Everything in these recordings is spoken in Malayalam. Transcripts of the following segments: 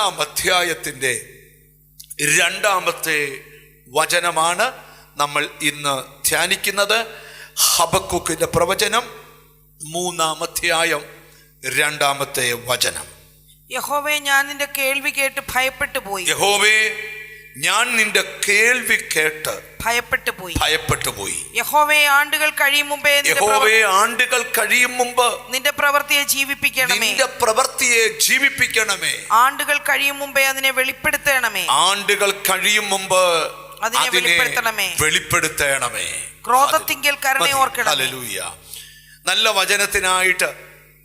4-ാം അധ്യായത്തിൻ്റെ 2-ാമത്തെ വചനമാണ് നമ്മൾ ഇന്ന് ധ്യാനിക്കുന്നത്. ഹബക്കൂക്കിന്റെ പ്രവചനം 3-ാം അധ്യായം 2-ാമത്തെ വചനം. യഹോവേ, ഞാൻ നിന്റെ കേൾവി കേട്ട് ഭയപ്പെട്ടു പോയി. യഹോവേ, ഞാൻ നിന്റെ കേൾവി കേട്ട് ഭയപ്പെട്ടു പോയി. യഹോവേ, ആണ്ടുകൾ കഴിയും മുമ്പേ നിന്റെ പ്രവൃത്തിയെ ജീവിപ്പിക്കണമേ. ആണ്ടുകൾ കഴിയും മുമ്പേ അതിനെ വെളിപ്പെടുത്തണമേ. അതിനെ വെളിപ്പെടുത്തണമേ. ക്രോധത്തിങ്കൽ കരുണ ഓർക്കണമേ. ഹല്ലേലൂയ. നല്ല വചനത്തിനായിട്ട്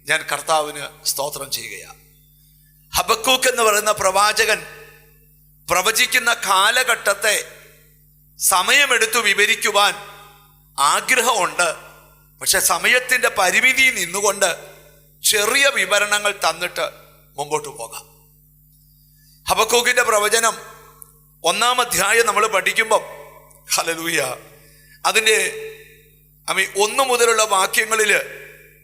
ഞാൻ കർത്താവിന് സ്തോത്രം ചെയ്യുകയാണ്. ഹബക്കൂക്ക് എന്ന് പറയുന്ന പ്രവാചകൻ പ്രവചിക്കുന്ന കാലഘട്ടത്തെ സമയമെടുത്തു വിവരിക്കുവാൻ ആഗ്രഹമുണ്ട്. പക്ഷെ സമയത്തിൻ്റെ പരിമിതി നിന്നുകൊണ്ട് ചെറിയ വിവരണങ്ങൾ തന്നിട്ട് മുമ്പോട്ട് പോകാം. ഹബക്കൂക്കിന്റെ പ്രവചനം 1-ാം അധ്യായം നമ്മൾ പഠിക്കുമ്പം ഹല്ലേലൂയ, അതിൻ്റെ 1 മുതലുള്ള വാക്യങ്ങളിൽ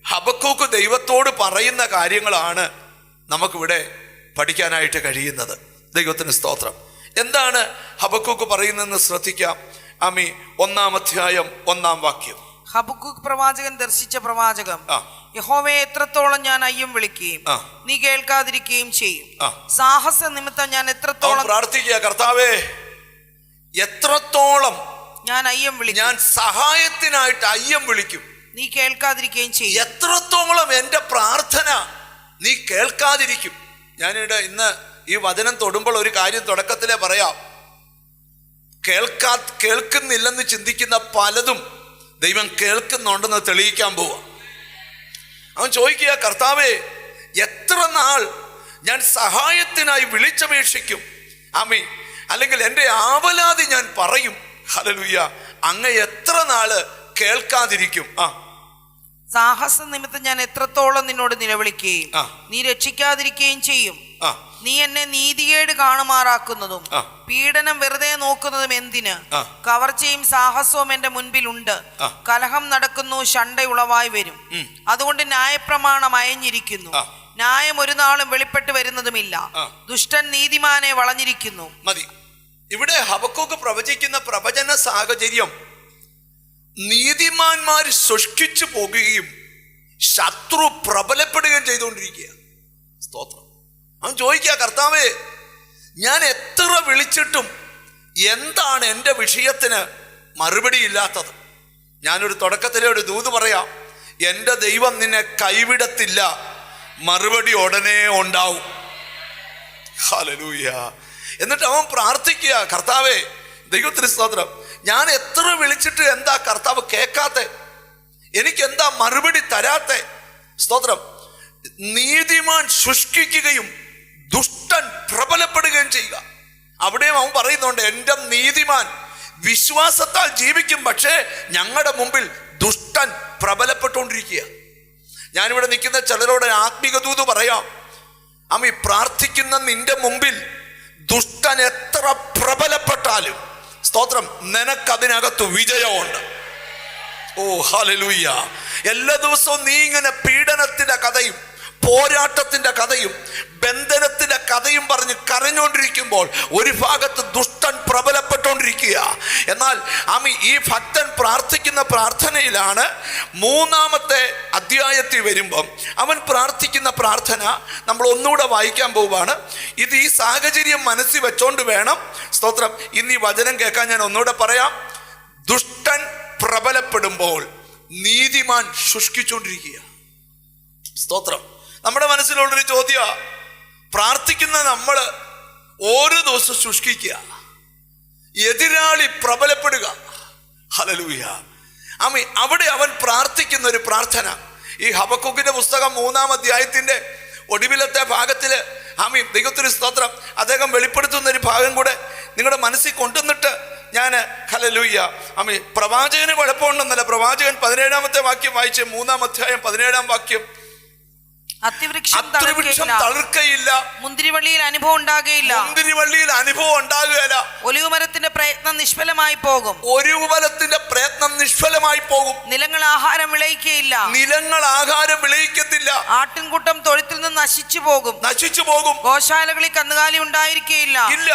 ഹബക്കൂക്ക് ദൈവത്തോട് പറയുന്ന കാര്യങ്ങളാണ് നമുക്കിവിടെ പഠിക്കാനായിട്ട് കഴിയുന്നത്. ദൈവത്തിന് സ്തോത്രം. എന്താണ് ഹബക്കൂക്ക് പറയുന്നതെന്ന് ശ്രദ്ധിക്കാം. 1-ാം അധ്യായം 1-ാം വാക്യം. ഹബക്കൂക്ക് പ്രവാചകൻ ദർശിച്ച പ്രവാചകം: യഹോവയെ എത്രത്തോളം ഞാൻ അയ്യം വിളിക്കുകയും നീ കേൾക്കാതിരിക്കുകയും ചെയ്യും. സാഹസ നിമിത്തം ഞാൻ എത്രത്തോളം പ്രാർത്ഥിക്കുക, കർത്താവേ എത്രത്തോളം ഞാൻ അയ്യം വിളിക്കും, ഞാൻ സഹായത്തിനായിട്ട് അയ്യം വിളിക്കും, നീ കേൾക്കാതിരിക്കുകയും ചെയ്യും. എത്രത്തോളം എൻ്റെ പ്രാർത്ഥന നീ കേൾക്കാതിരിക്കും. ഞാനിവിടെ ഇന്ന് ഈ വചനം തൊടുമ്പോൾ ഒരു കാര്യം തുടക്കത്തിലേ പറയാം. കേൾക്കുന്നില്ലെന്ന് ചിന്തിക്കുന്ന പലതും ദൈവം കേൾക്കുന്നുണ്ടെന്ന് തെളിയിക്കാൻ പോവാ. അവൻ ചോദിക്കുക, കർത്താവേ എത്ര നാൾ ഞാൻ സഹായത്തിനായി വിളിച്ചപേക്ഷിക്കും, അല്ലെങ്കിൽ എൻ്റെ ആവലാതി ഞാൻ പറയും. ഹല്ലേലൂയ. അങ്ങ് എത്ര നാള് കേൾക്കാതിരിക്കും? സാഹസ നിമിത്തം ഞാൻ എത്രത്തോളം നിന്നോട് നിലവിളിക്കുകയും നീ രക്ഷിക്കാതിരിക്കുകയും ചെയ്യും. നീ എന്നെ നീതികേട് കാണുമാറാക്കുന്നതും പീഡനം വെറുതെ നോക്കുന്നതും എന്തിന്? കവർച്ചയും സാഹസവും എന്റെ മുൻപിലുണ്ട്. കലഹം നടക്കുന്നു, ശണ്ഠ ഉളവായി വരും. അതുകൊണ്ട് ന്യായപ്രമാണം അയഞ്ഞിരിക്കുന്നു, ന്യായം ഒരു നാളും വെളിപ്പെട്ട് വരുന്നതുമില്ല. ദുഷ്ടൻ നീതിമാനെ വളഞ്ഞിരിക്കുന്നു. മതി. ഇവിടെ ഹബക്കൂക്ക് പ്രവചിക്കുന്ന പ്രവചന സാഹചര്യം നീതിമാന്മാർ ശുഷ്കിച്ചു പോകുകയും ശത്രു പ്രബലപ്പെടുകയും ചെയ്തുകൊണ്ടിരിക്കുക. സ്തോത്രം. അവൻ ചോദിക്കുക, കർത്താവേ ഞാൻ എത്ര വിളിച്ചിട്ടും എന്താണ് എൻ്റെ വിഷയത്തിന് മറുപടി ഇല്ലാത്തത്? ഞാനൊരു തുടക്കത്തിലെ ഒരു ദൂത് പറയാം. എൻ്റെ ദൈവം നിന്നെ കൈവിടത്തില്ല, മറുപടി ഉടനെ ഉണ്ടാവും. ഹല്ലേലൂയ. എന്നിട്ട് അവൻ പ്രാർത്ഥിക്കുക, കർത്താവേ ദൈവത്തിന് സ്തോത്രം, ഞാൻ എത്ര വിളിച്ചിട്ട് എന്താ കർത്താവ് കേൾക്കാത്തെ? എനിക്കെന്താ മറുപടി തരാത്തെ? സ്തോത്രം. നീതിമാൻ ശുഷ്കിക്കുകയും ദുഷ്ടൻ പ്രബലപ്പെടുകയും ചെയ്യുക. അവിടെയും അവൻ പറയുന്നുണ്ട്, എൻ്റെ നീതിമാൻ വിശ്വാസത്താൽ ജീവിക്കും, പക്ഷേ ഞങ്ങളുടെ മുമ്പിൽ ദുഷ്ടൻ പ്രബലപ്പെട്ടുകൊണ്ടിരിക്കുക. ഞാനിവിടെ നിൽക്കുന്ന ചിലരോട് ആത്മീക ദൂത് പറയാം. പ്രാർത്ഥിക്കുന്ന നിന്റെ മുമ്പിൽ ദുഷ്ടൻ എത്ര പ്രബലപ്പെട്ടാലും സ്തോത്രം, നിനക്കതിനകത്ത് വിജയമുണ്ട്. ഓ ഹല്ലേലൂയ. എല്ലാ ദിവസവും നീ ഇങ്ങനെ പീഡനത്തിന്റെ കഥയും പോരാട്ടത്തിന്റെ കഥയും ബന്ധനത്തിന്റെ കഥയും പറഞ്ഞ് കരഞ്ഞുകൊണ്ടിരിക്കുമ്പോൾ ഒരു ഭാഗത്ത് ദുഷ്ടൻ പ്രബലപ്പെട്ടുകൊണ്ടിരിക്കുക. എന്നാൽ ഈ ഭക്തൻ പ്രാർത്ഥിക്കുന്ന പ്രാർത്ഥനയിലാണ് 3-ാമത്തെ അധ്യായത്തിൽ വരുമ്പം അവൻ പ്രാർത്ഥിക്കുന്ന പ്രാർത്ഥന നമ്മൾ ഒന്നുകൂടെ വായിക്കാൻ പോവുകയാണ്. ഇത് ഈ സാഹചര്യം മനസ്സിൽ വെച്ചോണ്ട് വേണം സ്തോത്രം ഇന്ന് ഈ വചനം കേൾക്കാൻ. ഞാൻ ഒന്നുകൂടെ പറയാം. ദുഷ്ടൻ പ്രബലപ്പെടുമ്പോൾ നീതിമാൻ ശുഷ്കിച്ചുകൊണ്ടിരിക്കുക. സ്തോത്രം. നമ്മുടെ മനസ്സിലുള്ളൊരു ചോദ്യം, പ്രാർത്ഥിക്കുന്ന നമ്മൾ ഓരോ ദിവസവും ശുഷ്കിക്കുക, എതിരാളി പ്രബലപ്പെടുക. ഹല്ലേലൂയ. അവിടെ അവൻ പ്രാർത്ഥിക്കുന്ന ഒരു പ്രാർത്ഥന ഈ ഹബക്കൂക്കിന്റെ പുസ്തകം 3-ാം അധ്യായത്തിന്റെ ഒടുവിലത്തെ ഭാഗത്തില് ദൈവത്തിന് സ്തോത്രം അദ്ദേഹം വെളിപ്പെടുത്തുന്ന ഒരു ഭാഗം കൂടെ നിങ്ങളുടെ മനസ്സിൽ കൊണ്ടുവന്നിട്ട് ഞാൻ ഹല്ലേലൂയ പ്രവാചകന് കുഴപ്പമുണ്ടെന്നല്ല. പ്രവാചകൻ 17-ാമത്തെ വാക്യം വായിച്ച് 3-ാം അധ്യായം 17-ാം വാക്യം. അത്തിവൃക്ഷം തളിർക്കയില്ല. മുന്തിരിവള്ളിയിൽ അനുഭവം ഉണ്ടാകുകയില്ല. മുന്തിരിവള്ളിയിൽ അനുഭവം ഉണ്ടാകുകയില്ല. ഒലിവുമരത്തിന്റെ പ്രയത്നം നിഷ്ഫലമായി പോകും. ഒലിവുമരത്തിന്റെ പ്രയത്നം നിഷ്ഫലമായി പോകും. നിലങ്ങൾ ആഹാരം വിളയിക്കുകയില്ല. നിലങ്ങൾ ആഹാരം വിളയിക്കത്തില്ല. ആട്ടിൻകൂട്ടം തൊഴുത്തിൽ നിന്ന് നശിച്ചു പോകും. ഗോശാലകളിൽ കന്നുകാലി ഉണ്ടായിരിക്കുകയില്ല. ഇല്ല.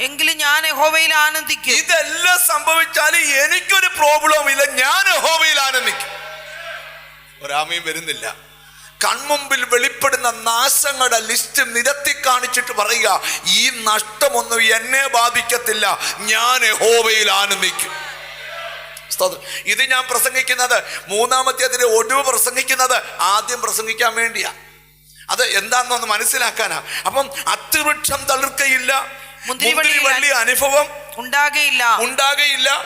എങ്കിലും ഞാൻ യഹോവയിൽ ആനന്ദിക്കും. ഇതെല്ലാം സംഭവിച്ചാലും എനിക്കൊരു പ്രോബ്ലം ഇല്ല, ഞാൻ യഹോവയിൽ ആനന്ദിക്കും. ഒരാമയും വരുന്നില്ല. കൺമുമ്പിൽ വെളിപ്പെടുന്ന നാശങ്ങളുടെ ലിസ്റ്റ് നിരത്തി കാണിച്ചിട്ട് പറയുക, ഈ നഷ്ടമൊന്നും എന്നെ ബാധിക്കത്തില്ല, ഞാൻ യഹോവയിൽ ആനന്ദിക്കും. ഇത് ഞാൻ പ്രസംഗിക്കുന്നത് മൂന്നാമത്തെ അതിന്റെ ഒടുവ് പ്രസംഗിക്കുന്നത് ആദ്യം പ്രസംഗിക്കാൻ വേണ്ടിയാ. അത് എന്താണെന്നൊന്ന് മനസ്സിലാക്കാനാ. അപ്പം അത്തിവൃക്ഷം തളിർക്കയില്ല, മുന്തിരിവള്ളി അനുഭവം ഉണ്ടാകുകയില്ല.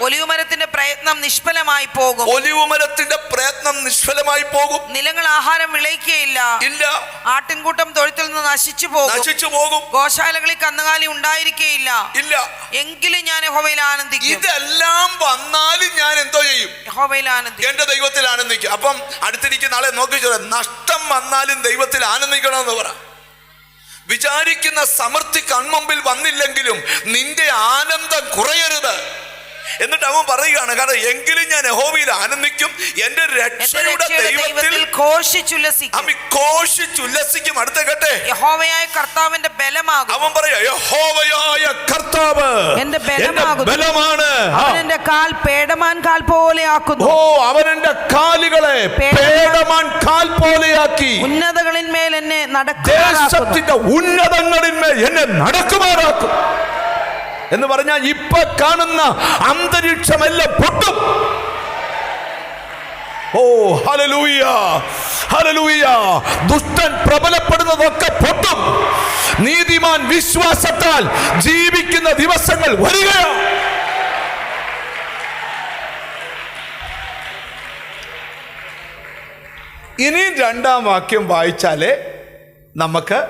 ഒലിവുമരത്തിന്റെ പ്രയത്നം നിഷ്ഫലമായി പോകും. ഒലിവുമരത്തിന്റെ പ്രയത്നം നിഷ്ഫലമായി പോകും. നിലങ്ങൾ ആഹാരം വിളയിക്കുകയില്ല. ഇല്ല. ആട്ടിൻകൂട്ടം തൊഴുത്തിൽ നിന്ന് നശിച്ചു പോകും. ഗോശാലകളിൽ കന്നുകാലി ഉണ്ടായിരിക്കുകയില്ല. ഇല്ല. എങ്കിലും ഞാൻ യഹോവയിൽ ആനന്ദിക്കും. ഇതെല്ലാം വന്നാലും ഞാൻ എന്തോ ചെയ്യും? യഹോവയിൽ ആനന്ദിക്കും, എന്റെ ദൈവത്തിൽ ആനന്ദിക്കും. അപ്പം അടുത്തിരിക്കുന്ന ആളെ നോക്കി ചോദിച്ചു, നഷ്ടം വന്നാലും ദൈവത്തിൽ ആനന്ദിക്കണമെന്ന് പറ. വിചാരിക്കുന്ന സമൃദ്ധി കൺമുമ്പിൽ വന്നില്ലെങ്കിലും നിന്റെ ആനന്ദം കുറയരുത്. എന്നിട്ട് അവൻ പറയുകയാണ്, കാരണം എങ്കിലും ഞാൻ യഹോവയിൽ ആനന്ദിക്കും, എന്റെ രക്ഷയുടെ ദൈവത്തിൽ ഘോഷിച്ചുല്ലസിക്കും. അടുത്ത കേട്ടെ, യഹോവയായ കർത്താവിന്റെ ബലമാകും. അവൻ പറയാ, യഹോവയായ കർത്താവ് എന്റെ ബലമാണ്. അവൻ എന്റെ കാൽ പേടമാൻ കാൽ പോലെയാക്കുന്നു. അവൻ എന്റെ കാലുകളെ പേടമാൻ കാൽ പോലെയാക്കി. ഉന്നതകളിന്മേൽ എന്നെ ദേശത്തിന്റെ ഉന്നതങ്ങളിന്മേൽ എന്നെ നടക്കുമാറാക്കും എന്ന് പറഞ്ഞാൽ ഇപ്പൊ കാണുന്ന അന്തരീക്ഷമെല്ലാം പൊട്ടും. ഓ ഹല്ലേലൂയ, ഹല്ലേലൂയ. ദുഷ്ടൻ പ്രബലപ്പെടുന്നതൊക്കെ പൊട്ടും. നീതിമാൻ വിശ്വാസത്താൽ ജീവിക്കുന്ന ദിവസങ്ങൾ വരികയാണ്. ഇനി രണ്ടാം വാക്യം വായിച്ചാലേ നമുക്ക്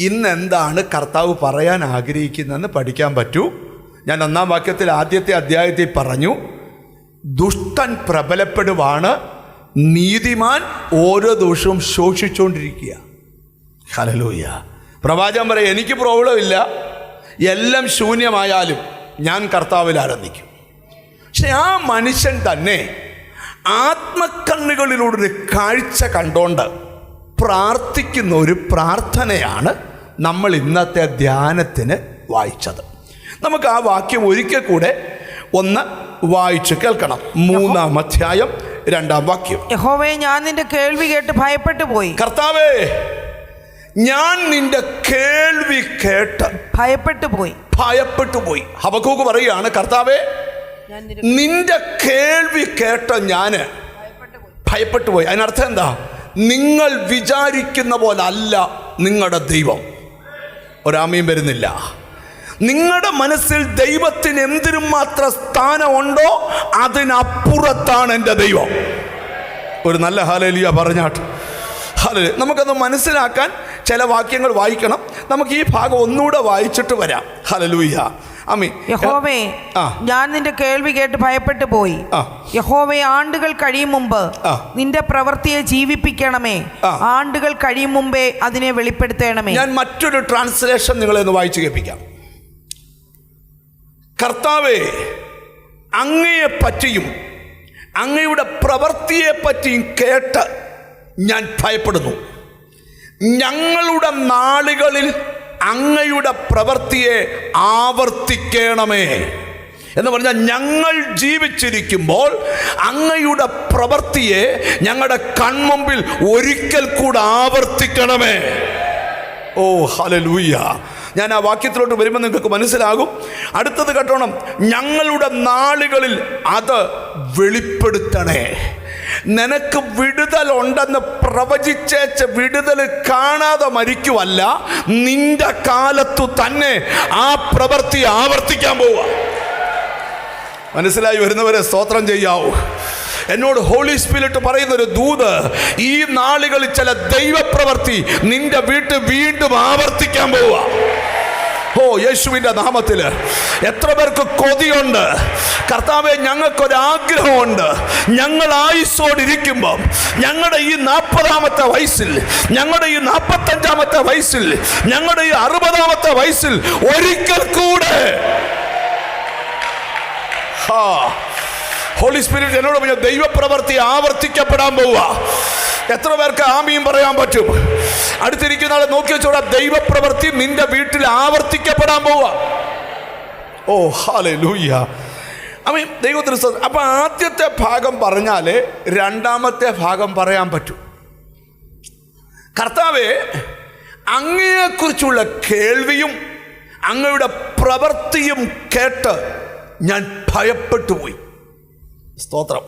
ഇന്നെന്താണ് കർത്താവ് പറയാൻ ആഗ്രഹിക്കുന്നതെന്ന് പഠിക്കാൻ പറ്റൂ. ഞാൻ ഒന്നാം വാക്യത്തിൽ ആദ്യത്തെ അധ്യായത്തിൽ പറഞ്ഞു, ദുഷ്ടൻ പ്രബലപ്പെടുവാണ്, നീതിമാൻ ഓരോ ദിവസവും ശോഷിച്ചുകൊണ്ടിരിക്കുക. ഹല്ലേലൂയ. പ്രവാചകൻ പറയും, എനിക്ക് പ്രോബ്ലം ഇല്ല, എല്ലാം ശൂന്യമായാലും ഞാൻ കർത്താവിൽ ആനന്ദിക്കും. പക്ഷെ ആ മനുഷ്യൻ തന്നെ ആത്മക്കണ്ണുകളിലൂടെ കാഴ്ച കണ്ടോണ്ട് പ്രാർത്ഥിക്കുന്ന ഒരു പ്രാർത്ഥനയാണ് നമ്മൾ ഇന്നത്തെ ധ്യാനത്തിന് വായിച്ചത്. നമുക്ക് ആ വാക്യം ഒരിക്കൽ കൂടെ ഒന്ന് വായിച്ചു കേൾക്കണം. 3-ാം അധ്യായം 2-ാം വാക്യം. യഹോവേ, ഞാൻ നിന്റെ കേൾവി കേട്ട് ഭയപ്പെട്ടു പോയി. കർത്താവേ, ഞാൻ നിന്റെ കേൾവി കേട്ട് ഭയപ്പെട്ടു പോയി. ഹബക്കൂക്ക് പറയുകയാണ്, കർത്താവേ, നിന്റെ കേൾവി കേട്ട് ഞാന് ഭയപ്പെട്ടു പോയി. അതിനർത്ഥം എന്താ? നിങ്ങൾ വിചാരിക്കുന്ന പോലെ അല്ല നിങ്ങളുടെ ദൈവം. ഒരാമയും വരുന്നില്ല. നിങ്ങളുടെ മനസ്സിൽ ദൈവത്തിന് എന്തിനും മാത്രം സ്ഥാനമുണ്ടോ അതിനപ്പുറത്താണ് എൻ്റെ ദൈവം. ഒരു നല്ല ഹല്ലേലൂയ പറഞ്ഞാട്ട്. ഹല്ലേലൂയ. നമുക്കത് മനസ്സിലാക്കാൻ ചില വാക്യങ്ങൾ വായിക്കണം. നമുക്ക് ഈ ഭാഗം ഒന്നുകൂടെ വായിച്ചിട്ട് വരാം. ഹല്ലേലൂയ. യഹോവേ, ഞാൻ നിന്റെ കേൾവി കേട്ട് ഭയപ്പെട്ടു പോയി. യഹോവേ, ആണ്ടുകൾ കഴിയും മുമ്പ് നിന്റെ പ്രവൃത്തിയെ ജീവിപ്പിക്കണമേ. ആണ്ടുകൾ കഴിയും മുമ്പേ അതിനെ വെളിപ്പെടുത്തണമേ. ഞാൻ മറ്റൊരു ട്രാൻസ്ലേഷൻ നിങ്ങളെ ഒന്ന് വായിച്ചു കേൾപ്പിക്കാം. കർത്താവേ, അങ്ങയെ പറ്റിയും അങ്ങയുടെ പ്രവൃത്തിയെ പറ്റിയും കേട്ട് ഞാൻ ഭയപ്പെടുന്നു. ഞങ്ങളുടെ നാളുകളിൽ അങ്ങയുടെ പ്രവൃത്തിയെ ആവർത്തിക്കണമേ എന്ന് പറഞ്ഞാൽ, ഞങ്ങൾ ജീവിച്ചിരിക്കുമ്പോൾ അങ്ങയുടെ പ്രവൃത്തിയെ ഞങ്ങളുടെ കൺമുമ്പിൽ ഒരിക്കൽ കൂടെ ആവർത്തിക്കണമേ. ഓ ഹല്ലേലൂയ. ഞാൻ ആ വാക്യത്തിലോട്ട് വരുമ്പോൾ നിങ്ങൾക്ക് മനസ്സിലാകും. അടുത്തത് കേട്ടോണം, ഞങ്ങളുടെ നാളുകളിൽ അത് വെളിപ്പെടുത്തണേ. നിനക്ക് വിടുതൽ ഉണ്ടെന്ന് പ്രവചിച്ചേച്ച് വിടുതൽ കാണാതെ മരിക്കുവല്ല, നിന്റെ കാലത്തു തന്നെ ആ പ്രവൃത്തി ആവർത്തിക്കാൻ പോവുക. മനസ്സിലായി വരുന്നവരെ സ്തോത്രം ചെയ്യാവൂ. എന്നോട് ഹോളി സ്പിരിറ്റ് പറയുന്നൊരു ദൂത്, ഈ നാളുകളിൽ ചില ദൈവപ്രവൃത്തി നിന്റെ വീട്ടിൽ വീണ്ടും ആവർത്തിക്കാൻ പോവുക. ഓ യേശുവിൻ്റെ നാമത്തിൽ എത്ര പേർക്ക് കൊതിയുണ്ട്, കർത്താവെ ഞങ്ങൾക്കൊരാഗ്രഹമുണ്ട്, ഞങ്ങൾ ആയുസ്സോടിരിക്കുമ്പം ഞങ്ങളുടെ ഈ 40-ാമത്തെ വയസ്സിൽ, ഞങ്ങളുടെ ഈ 45-ാമത്തെ വയസ്സിൽ, ഞങ്ങളുടെ ഈ 60-ാമത്തെ വയസ്സിൽ ഒരിക്കൽ കൂടെ ഹോളി സ്പിരിറ്റ് എന്നോട് പറഞ്ഞ ദൈവപ്രവൃത്തി ആവർത്തിക്കപ്പെടാൻ പോവുക. എത്ര പേർക്ക് ആമീൻ പറയാൻ പറ്റും? അടുത്തിരിക്കുന്ന ആളെ നോക്കി വെച്ചോടാ, ദൈവപ്രവൃത്തി നിന്റെ വീട്ടിൽ ആവർത്തിക്കപ്പെടാൻ പോവുക. ഓ ഹല്ലേലൂയ. ആമീൻ. ദൈവത്തിന് സ്തോത്രം. അപ്പൊ ആദ്യത്തെ ഭാഗം പറഞ്ഞാലേ രണ്ടാമത്തെ ഭാഗം പറയാൻ പറ്റൂ. കർത്താവേ, അങ്ങയെക്കുറിച്ചുള്ള കേൾവിയും അങ്ങയുടെ പ്രവൃത്തിയും കേട്ട് ഞാൻ ഭയപ്പെട്ടു പോയി. സ്തോത്രം.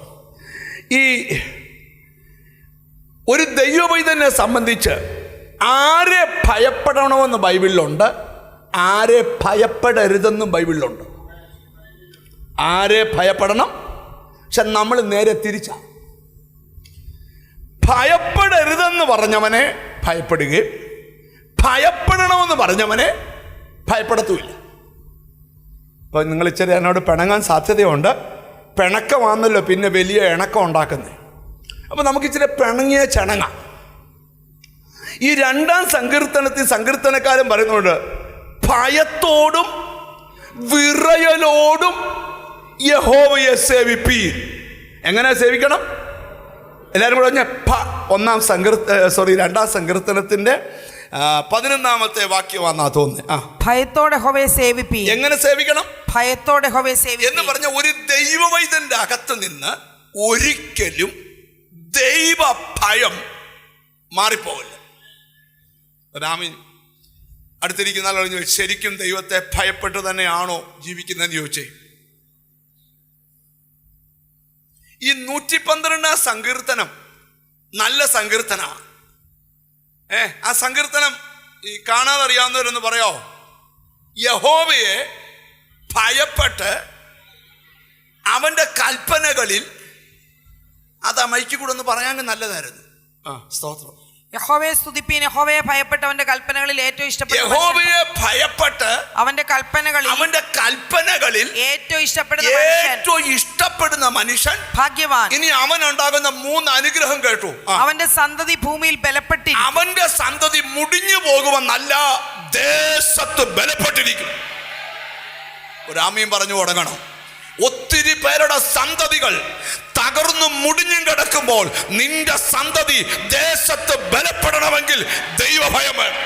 ഈ ഒരു ദൈവവൈതനെ സംബന്ധിച്ച് ആരെ ഭയപ്പെടണമെന്ന് ബൈബിളിലുണ്ട്, ആരെ ഭയപ്പെടരുതെന്നും ബൈബിളിലുണ്ട്. ആരെ ഭയപ്പെടണം? പക്ഷെ നമ്മൾ നേരെ തിരിച്ചാ. ഭയപ്പെടരുതെന്ന് പറഞ്ഞവനെ ഭയപ്പെടുകയും ഭയപ്പെടണമെന്ന് പറഞ്ഞവനെ ഭയപ്പെടത്തുമില്ല. അപ്പോൾ നിങ്ങൾ ഇച്ചിരി എന്നോട് പിണങ്ങാൻ സാധ്യതയുണ്ട്. പിണക്കമാണല്ലോ പിന്നെ വലിയ ഇണക്കം ഉണ്ടാക്കുന്നത്. അപ്പോൾ നമുക്കിച്ചിരി പിണങ്ങിയ ചണങ്ങ. ഈ 2-ാം സങ്കീർത്തനത്തിൽ സങ്കീർത്തനക്കാരൻ പറയുന്നുണ്ട്, ഭയത്തോടും വിറയലോടും യഹോവയെ സേവിപ്പീൻ. എങ്ങനെ സേവിക്കണം? എല്ലാവരും കൂടെ പറഞ്ഞ 2-ാം സങ്കീർത്തനത്തിന്റെ 11-ാമത്തെ വാക്യമാണെന്നാ തോന്നുന്നത്. ഭയത്തോടെ യഹോവയെ സേവിപ്പീൻ. എങ്ങനെ സേവിക്കണം? ഭയത്തോടെ യഹോവയെ സേവിപ്പീൻ എന്ന് പറഞ്ഞ ഒരു ദൈവവൈതന്റെ അകത്ത് നിന്ന് ഒരിക്കലും ദൈവ ഭയം മാറിപ്പോകില്ല. രാമൻ അടുത്തിരിക്കുന്ന ആൾ പറഞ്ഞു, ശരിക്കും ദൈവത്തെ ഭയപ്പെട്ട് തന്നെയാണോ ജീവിക്കുന്നതെന്ന് ചോദിച്ചേ. ഈ 112-ാം സങ്കീർത്തനം നല്ല സങ്കീർത്തനമാണ്. ആ സങ്കീർത്തനം ഈ കാണാതെ അറിയാവുന്നവരെന്ന് പറയോ, യഹോവയെ ഭയപ്പെട്ട് അവന്റെ കൽപ്പനകളിൽ അത് മൈക്ക് കൂടെ ഒന്ന് പറയാൻ നല്ലതായിരുന്നു. സ്തോത്രം. യഹോവയെ സ്തുതിപ്പീൻ. യഹോവയെ ഭയപ്പെട്ട് അവന്റെ കൽപ്പനകളിൽ ഏറ്റവും ഇഷ്ടപ്പെട്ട യഹോവയെ ഭയപ്പെട്ട് അവന്റെ കൽപ്പനകളിൽ ഏറ്റവും ഇഷ്ടപ്പെടുന്ന മനുഷ്യൻ ഭാഗ്യവാൻ. ഇനി അവനുണ്ടാകുന്ന 3 അനുഗ്രഹം കേട്ടു. അവന്റെ സന്തതി ഭൂമിയിൽ ബലപ്പെട്ടിരിക്കും. അവന്റെ സന്തതി മുടിഞ്ഞു പോകുമെന്നല്ല, ദേശത്ത് ബലപ്പെട്ടിരിക്കും. ഒരു ആമീൻ പറഞ്ഞു തുടങ്ങണം. ഒത്തിരി പേരുടെ സന്തതികൾ തകർന്നു മുടിഞ്ഞും കിടക്കുമ്പോൾ നിന്റെ സന്തതി ദേശത്ത് ബലപ്പെടണമെങ്കിൽ ദൈവഭയം വേണം.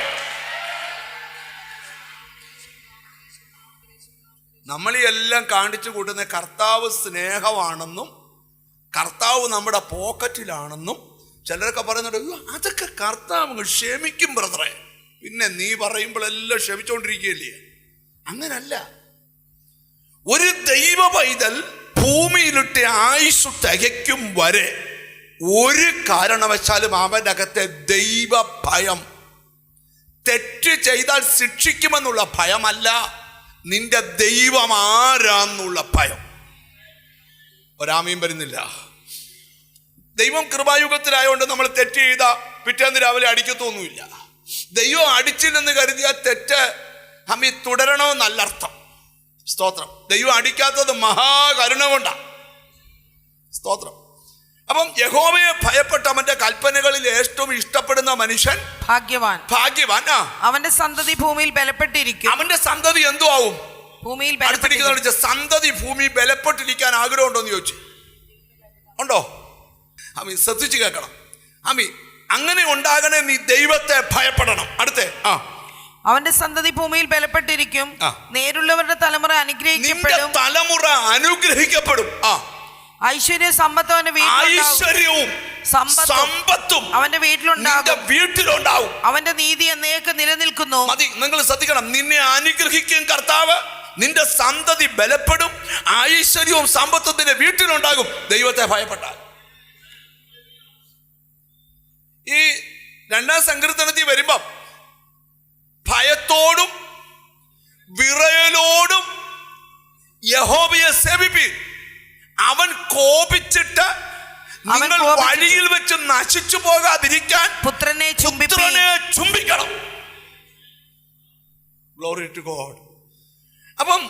നമ്മളീ എല്ലാം കാണിച്ചു കൂട്ടുന്ന കർത്താവ് സ്നേഹമാണെന്നും കർത്താവ് നമ്മുടെ പോക്കറ്റിലാണെന്നും ചിലരൊക്കെ പറയുന്നുണ്ട്. അതൊക്കെ കർത്താവ് ക്ഷമിക്കും ബ്രദറെ, പിന്നെ നീ പറയുമ്പോഴെല്ലാം ക്ഷമിച്ചുകൊണ്ടിരിക്കുകയല്ലേ? അങ്ങനല്ല. ഒരു ദൈവ പൈതൽ ഭൂമിയിലിട്ട് ആയുസ് തികയ്ക്കും വരെ ഒരു കാരണവശാലും അവൻ്റെ അകത്തെ ദൈവ ഭയം, തെറ്റ് ചെയ്താൽ ശിക്ഷിക്കുമെന്നുള്ള ഭയമല്ല, നിന്റെ ദൈവം ആരാന്നുള്ള ഭയം. ഒരാമയും വരുന്നില്ല. ദൈവം കൃപായുഗത്തിലായതുകൊണ്ട് നമ്മൾ തെറ്റ് ചെയ്ത പിറ്റേന്ന് രാവിലെ അടിക്കത്തൊന്നുമില്ല. ദൈവം അടിച്ചില്ലെന്ന് കരുതിയ തെറ്റ് അമ്മി തുടരണമെന്നല്ല അർത്ഥം. സ്തോത്രം. ദൈവം അടിക്കാത്തത് മഹാകരുണ കൊണ്ടാണ്. സ്തോത്രം. അപ്പം യഹോവയെ ഭയപ്പെട്ട അവന്റെ കൽപ്പനകളിൽ ഏറ്റവും ഇഷ്ടപ്പെടുന്ന മനുഷ്യൻ ഭാഗ്യവാൻ. ഭാഗ്യവാൻ. അവന്റെ സന്തതി ഭൂമിയിൽ ബലപ്പെട്ടിരിക്കും. അവന്റെ സന്തതി എന്തോ ആവും? ഭൂമിയിൽ സന്തതി ഭൂമി ബലപ്പെട്ടിരിക്കാൻ ആഗ്രഹമുണ്ടോന്ന് ചോദിച്ചു. ഉണ്ടോ? അമ്മി ശ്രദ്ധിച്ചു കേൾക്കണം. അമ്മി അങ്ങനെ ഉണ്ടാകണേ നീ ദൈവത്തെ ഭയപ്പെടണം. അടുത്തേ അവന്റെ സന്തതി ഭൂമിയിൽ ബലപ്പെട്ടിരിക്കും. നേരുള്ളവരുടെ തലമുറ അനുഗ്രഹിക്കപ്പെടും. തലമുറ അനുഗ്രഹിക്കപ്പെടും. ഐശ്വര്യവും സമ്പത്തും അവന്റെ വീട്ടിലുണ്ടാകും. അവന്റെ നീതി എന്നേക്ക് നിലനിൽക്കുന്നു. മതി. നിങ്ങൾ ശ്രദ്ധിക്കണം. നിന്നെ അനുഗ്രഹിക്കും കർത്താവ്, നിന്റെ സന്തതി ബലപ്പെടും, ഐശ്വര്യവും സമ്പത്തും നിന്റെ വീട്ടിലുണ്ടാകും ദൈവത്തെ ഭയപ്പെട്ടാൽ. ഈ 2-ാം സങ്കീർത്തനത്തിൽ വരുമ്പം ഭയത്തോടും വിറയലോടും യഹോവയെ സേവിപ്പീൻ. അവൻ കോപിച്ചിട്ട് നിങ്ങൾ വഴിയിൽ വെച്ച് നശിച്ചു പോകാതിരിക്കാൻ പുത്രനെ ചുംബിക്കണം. Glory to God. അപ്പം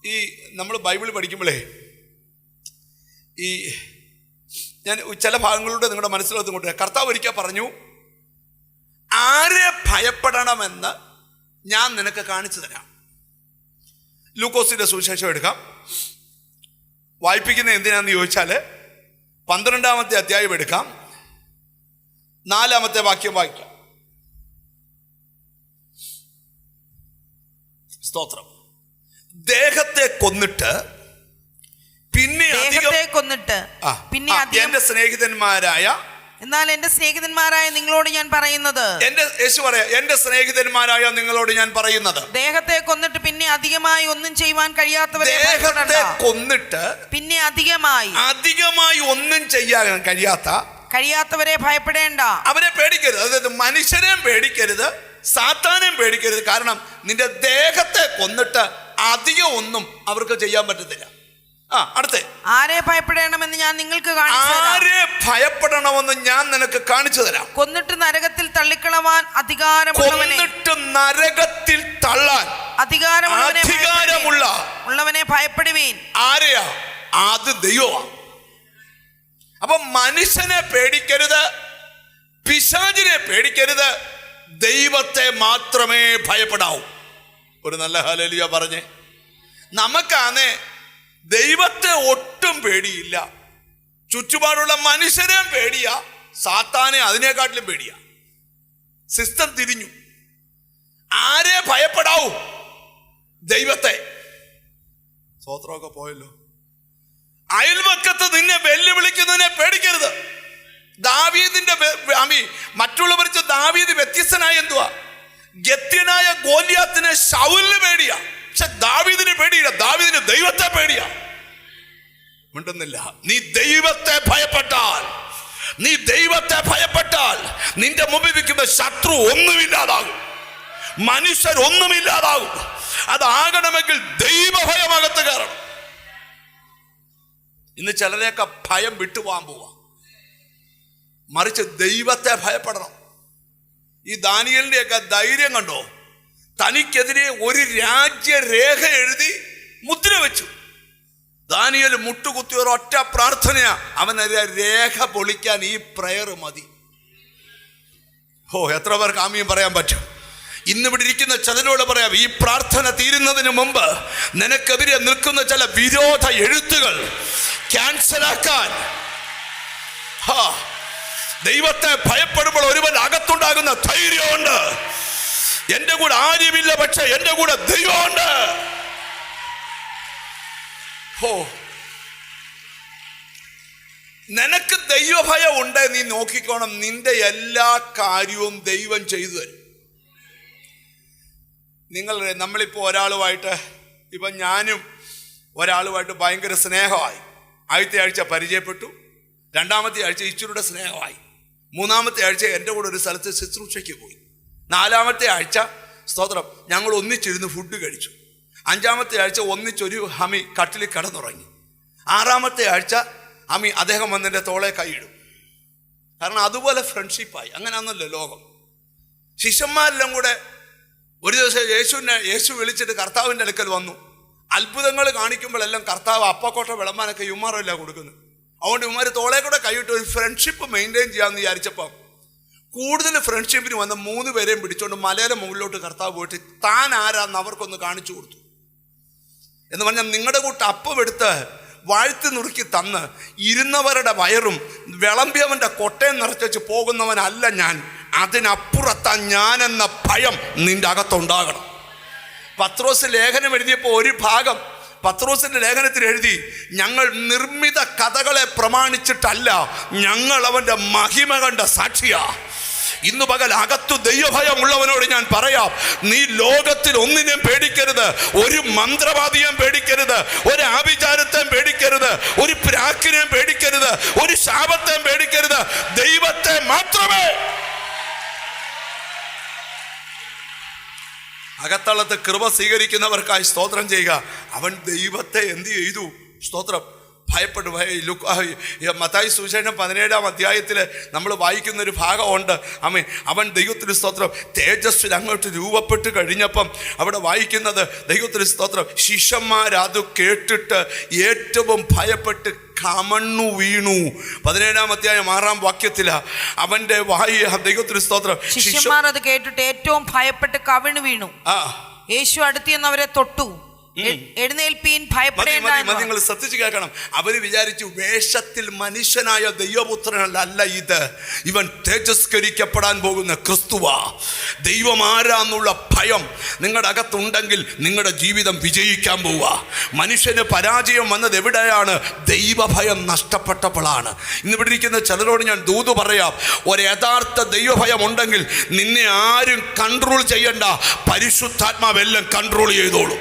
ഈ നമ്മൾ ബൈബിൾ പഠിക്കുമ്പോഴേ ഈ ഞാൻ ചില ഭാഗങ്ങളിലൂടെ നിങ്ങളുടെ മനസ്സിലോട്ട് കൊണ്ട് കർത്താവ് ഒരിക്കൽ പറഞ്ഞു, ആരെ ഭയപ്പെടണമെന്ന് ഞാൻ നിനക്ക് കാണിച്ചു തരാം. ലൂക്കോസിന്റെ സുവിശേഷം എടുക്കാം. വായിപ്പിക്കുന്ന എന്തിനാന്ന് ചോദിച്ചാൽ 12-ാമത്തെ അധ്യായം എടുക്കാം, 4-ാമത്തെ വാക്യം വായിക്കാം. സ്തോത്രം. ദേഹത്തെ കൊന്നിട്ട് പിന്നെ എന്റെ സ്നേഹിതന്മാരായ, എന്നാൽ എന്റെ സ്നേഹിതന്മാരായ നിങ്ങളോട് ഞാൻ പറയുന്നത്, യേശു പറയാ, എന്റെ സ്നേഹിതന്മാരായ നിങ്ങളോട് ഞാൻ പറയുന്നത്, ദേഹത്തെ കൊന്നിട്ട് പിന്നെ അധികമായി ഒന്നും ചെയ്യുവാൻ കഴിയാത്തവരെ, ദേഹത്തെ കൊന്നിട്ട് പിന്നെ അധികമായി ഒന്നും ചെയ്യാൻ കഴിയാത്തവരെ ഭയപ്പെടേണ്ട. അവരെ പേടിക്കരുത്. അതായത് മനുഷ്യരെയും പേടിക്കരുത്, സാത്താനെയും പേടിക്കരുത്. കാരണം നിന്റെ ദേഹത്തെ കൊന്നിട്ട് അധികം ഒന്നും അവർക്ക് ചെയ്യാൻ പറ്റത്തില്ല. അടുത്ത ആരെ ഭയപ്പെടണമെന്ന് ഞാൻ നിങ്ങൾക്ക് ഭയപ്പെടണമെന്ന് ഞാൻ നിനക്ക് കാണിച്ചു തരാം. കൊന്നിട്ട് നരകത്തിൽ തള്ളിക്കളവാൻ നരകത്തിൽ തള്ളാൻ അധികാരമുള്ളവനെ ഭയപ്പെടുവീൻ. ആരെയാ? അത് ദൈവമാണ്. അപ്പൊ മനുഷ്യനെ പേടിക്കരുത്, പിശാചിനെ പേടിക്കരുത്, ദൈവത്തെ മാത്രമേ ഭയപ്പെടാവൂ. ഒരു നല്ല ഹല്ലേലൂയ പറഞ്ഞേ. നമുക്കാണേ ദൈവത്തെ ഒട്ടും പേടിയില്ല, ചുറ്റുപാടുള്ള മനുഷ്യരെയും പേടിയാ, സാത്താനെ അതിനേക്കാട്ടിലും പേടിയാ. സിസ്റ്റം തിരിഞ്ഞു. ആരെ ഭയപ്പെടാവൂ? ദൈവത്തെ. സ്വോത്രമൊക്കെ പോയല്ലോ. അയൽവക്കത്ത് നിന്നെ വെല്ലുവിളിക്കുന്നതിനെ പേടിക്കരുത്. ദാവീദിന്റെ മറ്റുള്ളവർ ദാവീദ് വ്യത്യസ്തനായ എന്തുവാ? ഗത്യനായ ഗോലിയാത്തിനെ ശൗലിന് പേടിയാ, പക്ഷെ ദാവീദിന് പേടിയില്ല. ദാവീദിന് ദൈവത്തെ പേടിയാ. മിണ്ടുന്നില്ല. നീ ദൈവത്തെ ഭയപ്പെട്ടാൽ നിന്റെ മുമ്പിൽ നിൽക്കുന്ന ശത്രു ഒന്നുമില്ലാതാകും, മനുഷ്യരൊന്നുമില്ലാതാകും. അതാകണമെങ്കിൽ ദൈവഭയമകത്ത് കയറണം. ഇന്ന് ചിലരെയൊക്കെ ഭയം വിട്ടുപോകാൻ പോവാ, മറിച്ച് ദൈവത്തെ ഭയപ്പെടണം. ഈ ദാനിയേലിന്റെയൊക്കെ ധൈര്യം കണ്ടോ? തനിക്കെതിരെ ഒരു രാജ്യരേഖ എഴുതി മുദ്ര വെച്ചു. ദാനിയേൽ മുട്ടുകുത്തി ഒരൊറ്റ പ്രാർത്ഥനയാ, അവനെതിരെ രേഖ പൊളിക്കാൻ ഈ പ്രയർ മതി. എത്ര പേർക്ക് ആമീൻ പറയാൻ പറ്റും? ഇന്നിവിടെ ഇരിക്കുന്ന ചിലരോട് പറയാം, ഈ പ്രാർത്ഥന തീരുന്നതിന് മുമ്പ് നിനക്കെതിരെ നിൽക്കുന്ന ചില വിരോധ എഴുത്തുകൾ ക്യാൻസലാക്കാൻ. ദൈവത്തെ ഭയപ്പെടുമ്പോൾ ഒരുവൻ അകത്തുണ്ടാകുന്ന ധൈര്യമുണ്ട്. എന്റെ കൂടെ ആരുമില്ല, പക്ഷെ എന്റെ കൂടെ ദൈവമുണ്ട്. നിനക്ക് ദൈവഭയം ഉണ്ട്, നീ നോക്കിക്കോണം, നിന്റെ എല്ലാ കാര്യവും ദൈവം ചെയ്തു തരും. നമ്മളിപ്പോ ഒരാളുമായിട്ട്, ഇപ്പൊ ഞാനും ഒരാളുമായിട്ട് ഭയങ്കര സ്നേഹമായി. ആദ്യത്തെ ആഴ്ച പരിചയപ്പെട്ടു, 2-ാമത്തെ ആഴ്ച ഇച്ചിരിയുടെ സ്നേഹമായി, 3-ാമത്തെ ആഴ്ച എൻ്റെ കൂടെ ഒരു സ്ഥലത്ത് ശുശ്രൂഷയ്ക്ക് പോയി, 4-ാമത്തെ ആഴ്ച സ്തോത്രം ഞങ്ങൾ ഒന്നിച്ചിരുന്ന് ഫുഡ് കഴിച്ചു, 5-ാമത്തെ ആഴ്ച ഒന്നിച്ചൊരു കട്ടിലിൽ കിടന്നുറങ്ങി, 6-ാമത്തെ ആഴ്ച അദ്ദേഹം വന്നെൻ്റെ തോളെ കൈയിടും. കാരണം അതുപോലെ ഫ്രണ്ട്ഷിപ്പായി. അങ്ങനെയാണല്ലോ ലോകം. ശിഷ്യന്മാരെല്ലാം കൂടെ ഒരു ദിവസം യേശു വിളിച്ചിട്ട് കർത്താവിൻ്റെ അടുക്കൽ വന്നു. അത്ഭുതങ്ങൾ കാണിക്കുമ്പോഴെല്ലാം കർത്താവ് അപ്പക്കോട്ട വിളമ്പാനൊക്കെ യുമാറല്ല കൊടുക്കുന്നത്. അതുകൊണ്ട് ഇവന്മാർ തോളെ കൂടെ കൈയിട്ട് ഒരു ഫ്രണ്ട്ഷിപ്പ് മെയിൻറ്റെയിൻ ചെയ്യാമെന്ന് വിചാരിച്ചപ്പം കൂടുതൽ ഫ്രണ്ട്ഷിപ്പിന് വന്ന 3 പേരെയും പിടിച്ചുകൊണ്ട് മലയുടെ മുകളിലോട്ട് കർത്താവ് പോയിട്ട് താൻ ആരാന്ന് അവർക്കൊന്ന് കാണിച്ചു കൊടുത്തു. എന്ന് പറഞ്ഞാൽ നിങ്ങളുടെ കൂട്ട് അപ്പം എടുത്ത് വാഴ്ത്തി നുറുക്കി തന്ന് ഇരുന്നവരുടെ വയറും വിളമ്പിയവൻ്റെ കൊട്ടയം നിറച്ചു പോകുന്നവനല്ല ഞാൻ, അതിനപ്പുറത്താ ഞാനെന്ന ഭയം നിന്റെ അകത്തുണ്ടാകണം. പത്രോസ് ലേഖനം എഴുതിയപ്പോൾ ഒരു ഭാഗം പത്രോസിന്റെ ലേഖനത്തിൽ എഴുതി, ഞങ്ങൾ നിർമ്മിത കഥകളെ പ്രമാണിച്ചിട്ടല്ല, ഞങ്ങൾ അവന്റെ മഹിമ കണ്ട സാക്ഷിയാ. ഇന്നു പകൽ അകത്തു ദൈവഭയം ഉള്ളവനോട് ഞാൻ പറയാം, നീ ലോകത്തിൽ ഒന്നിനെയും പേടിക്കരുത്, ഒരു മന്ത്രവാദിയെയും പേടിക്കരുത്, ഒരു ആഭിചാരത്തെയും പേടിക്കരുത്, ഒരു പ്രാക്കിനെയും പേടിക്കരുത്, ഒരു ശാപത്തെയും പേടിക്കരുത്, ദൈവത്തെ മാത്രമേ. അകത്തളത്ത് കൃപ സ്വീകരിക്കുന്നവർക്കായി സ്തോത്രം ചെയ്യുക. അവൻ ദൈവത്തെ എന്ത് ചെയ്തു? സ്തോത്രം. ഭയപ്പെട്ടു. മത്തായി സുവിശേഷം 17-ാം അധ്യായത്തിൽ നമ്മൾ വായിക്കുന്നൊരു ഭാഗമുണ്ട്. അവൻ ദൈവത്തിന് സ്തോത്രം തേജസ്സിൽ അങ്ങോട്ട് രൂപപ്പെട്ട് കഴിഞ്ഞപ്പം അവിടെ വായിക്കുന്നത്, ദൈവത്തിന് സ്തോത്രം, ശിഷ്യന്മാരത് കേട്ടിട്ട് ഏറ്റവും ഭയപ്പെട്ട് കമണ്ണു വീണു. 17-ാം അധ്യായം 6-ാം വാക്യത്തിലാ അവന്റെ വായി, ദൈവത്തിന് സ്തോത്രം, ശിഷ്യന്മാർ അത് കേട്ടിട്ട് ഏറ്റവും ഭയപ്പെട്ട് കവിണ്ണു വീണു. യേശു അടുത്തിയെന്ന് അവരെ തൊട്ടു. എഴുന്നേൽപ്പീൻ, ഭയപ്പെടേണ്ട. നിങ്ങൾ ശ്രദ്ധിച്ചു കേൾക്കണം. അവര് വിചാരിച്ചു വേഷത്തിൽ മനുഷ്യനായ ദൈവപുത്രനല്ല ഇത്, ഇവൻ തേജസ്കരിക്കപ്പെടാൻ പോകുന്ന ക്രിസ്തുവാ. ദൈവം ആരാന്നുള്ള ഭയം നിങ്ങളുടെ അകത്തുണ്ടെങ്കിൽ നിങ്ങളുടെ ജീവിതം വിജയിക്കാൻ പോവുക. മനുഷ്യന് പരാജയം വന്നത് എവിടെയാണ്? ദൈവഭയം നഷ്ടപ്പെട്ടപ്പോഴാണ്. ഇന്നിവിടെ ഇരിക്കുന്ന ചിലരോട് ഞാൻ ദൂത് പറയാം, ഒരു യഥാർത്ഥ ദൈവഭയം ഉണ്ടെങ്കിൽ നിന്നെ ആരും കൺട്രോൾ ചെയ്യണ്ട, പരിശുദ്ധാത്മാവെല്ലാം കൺട്രോൾ ചെയ്തോളൂ.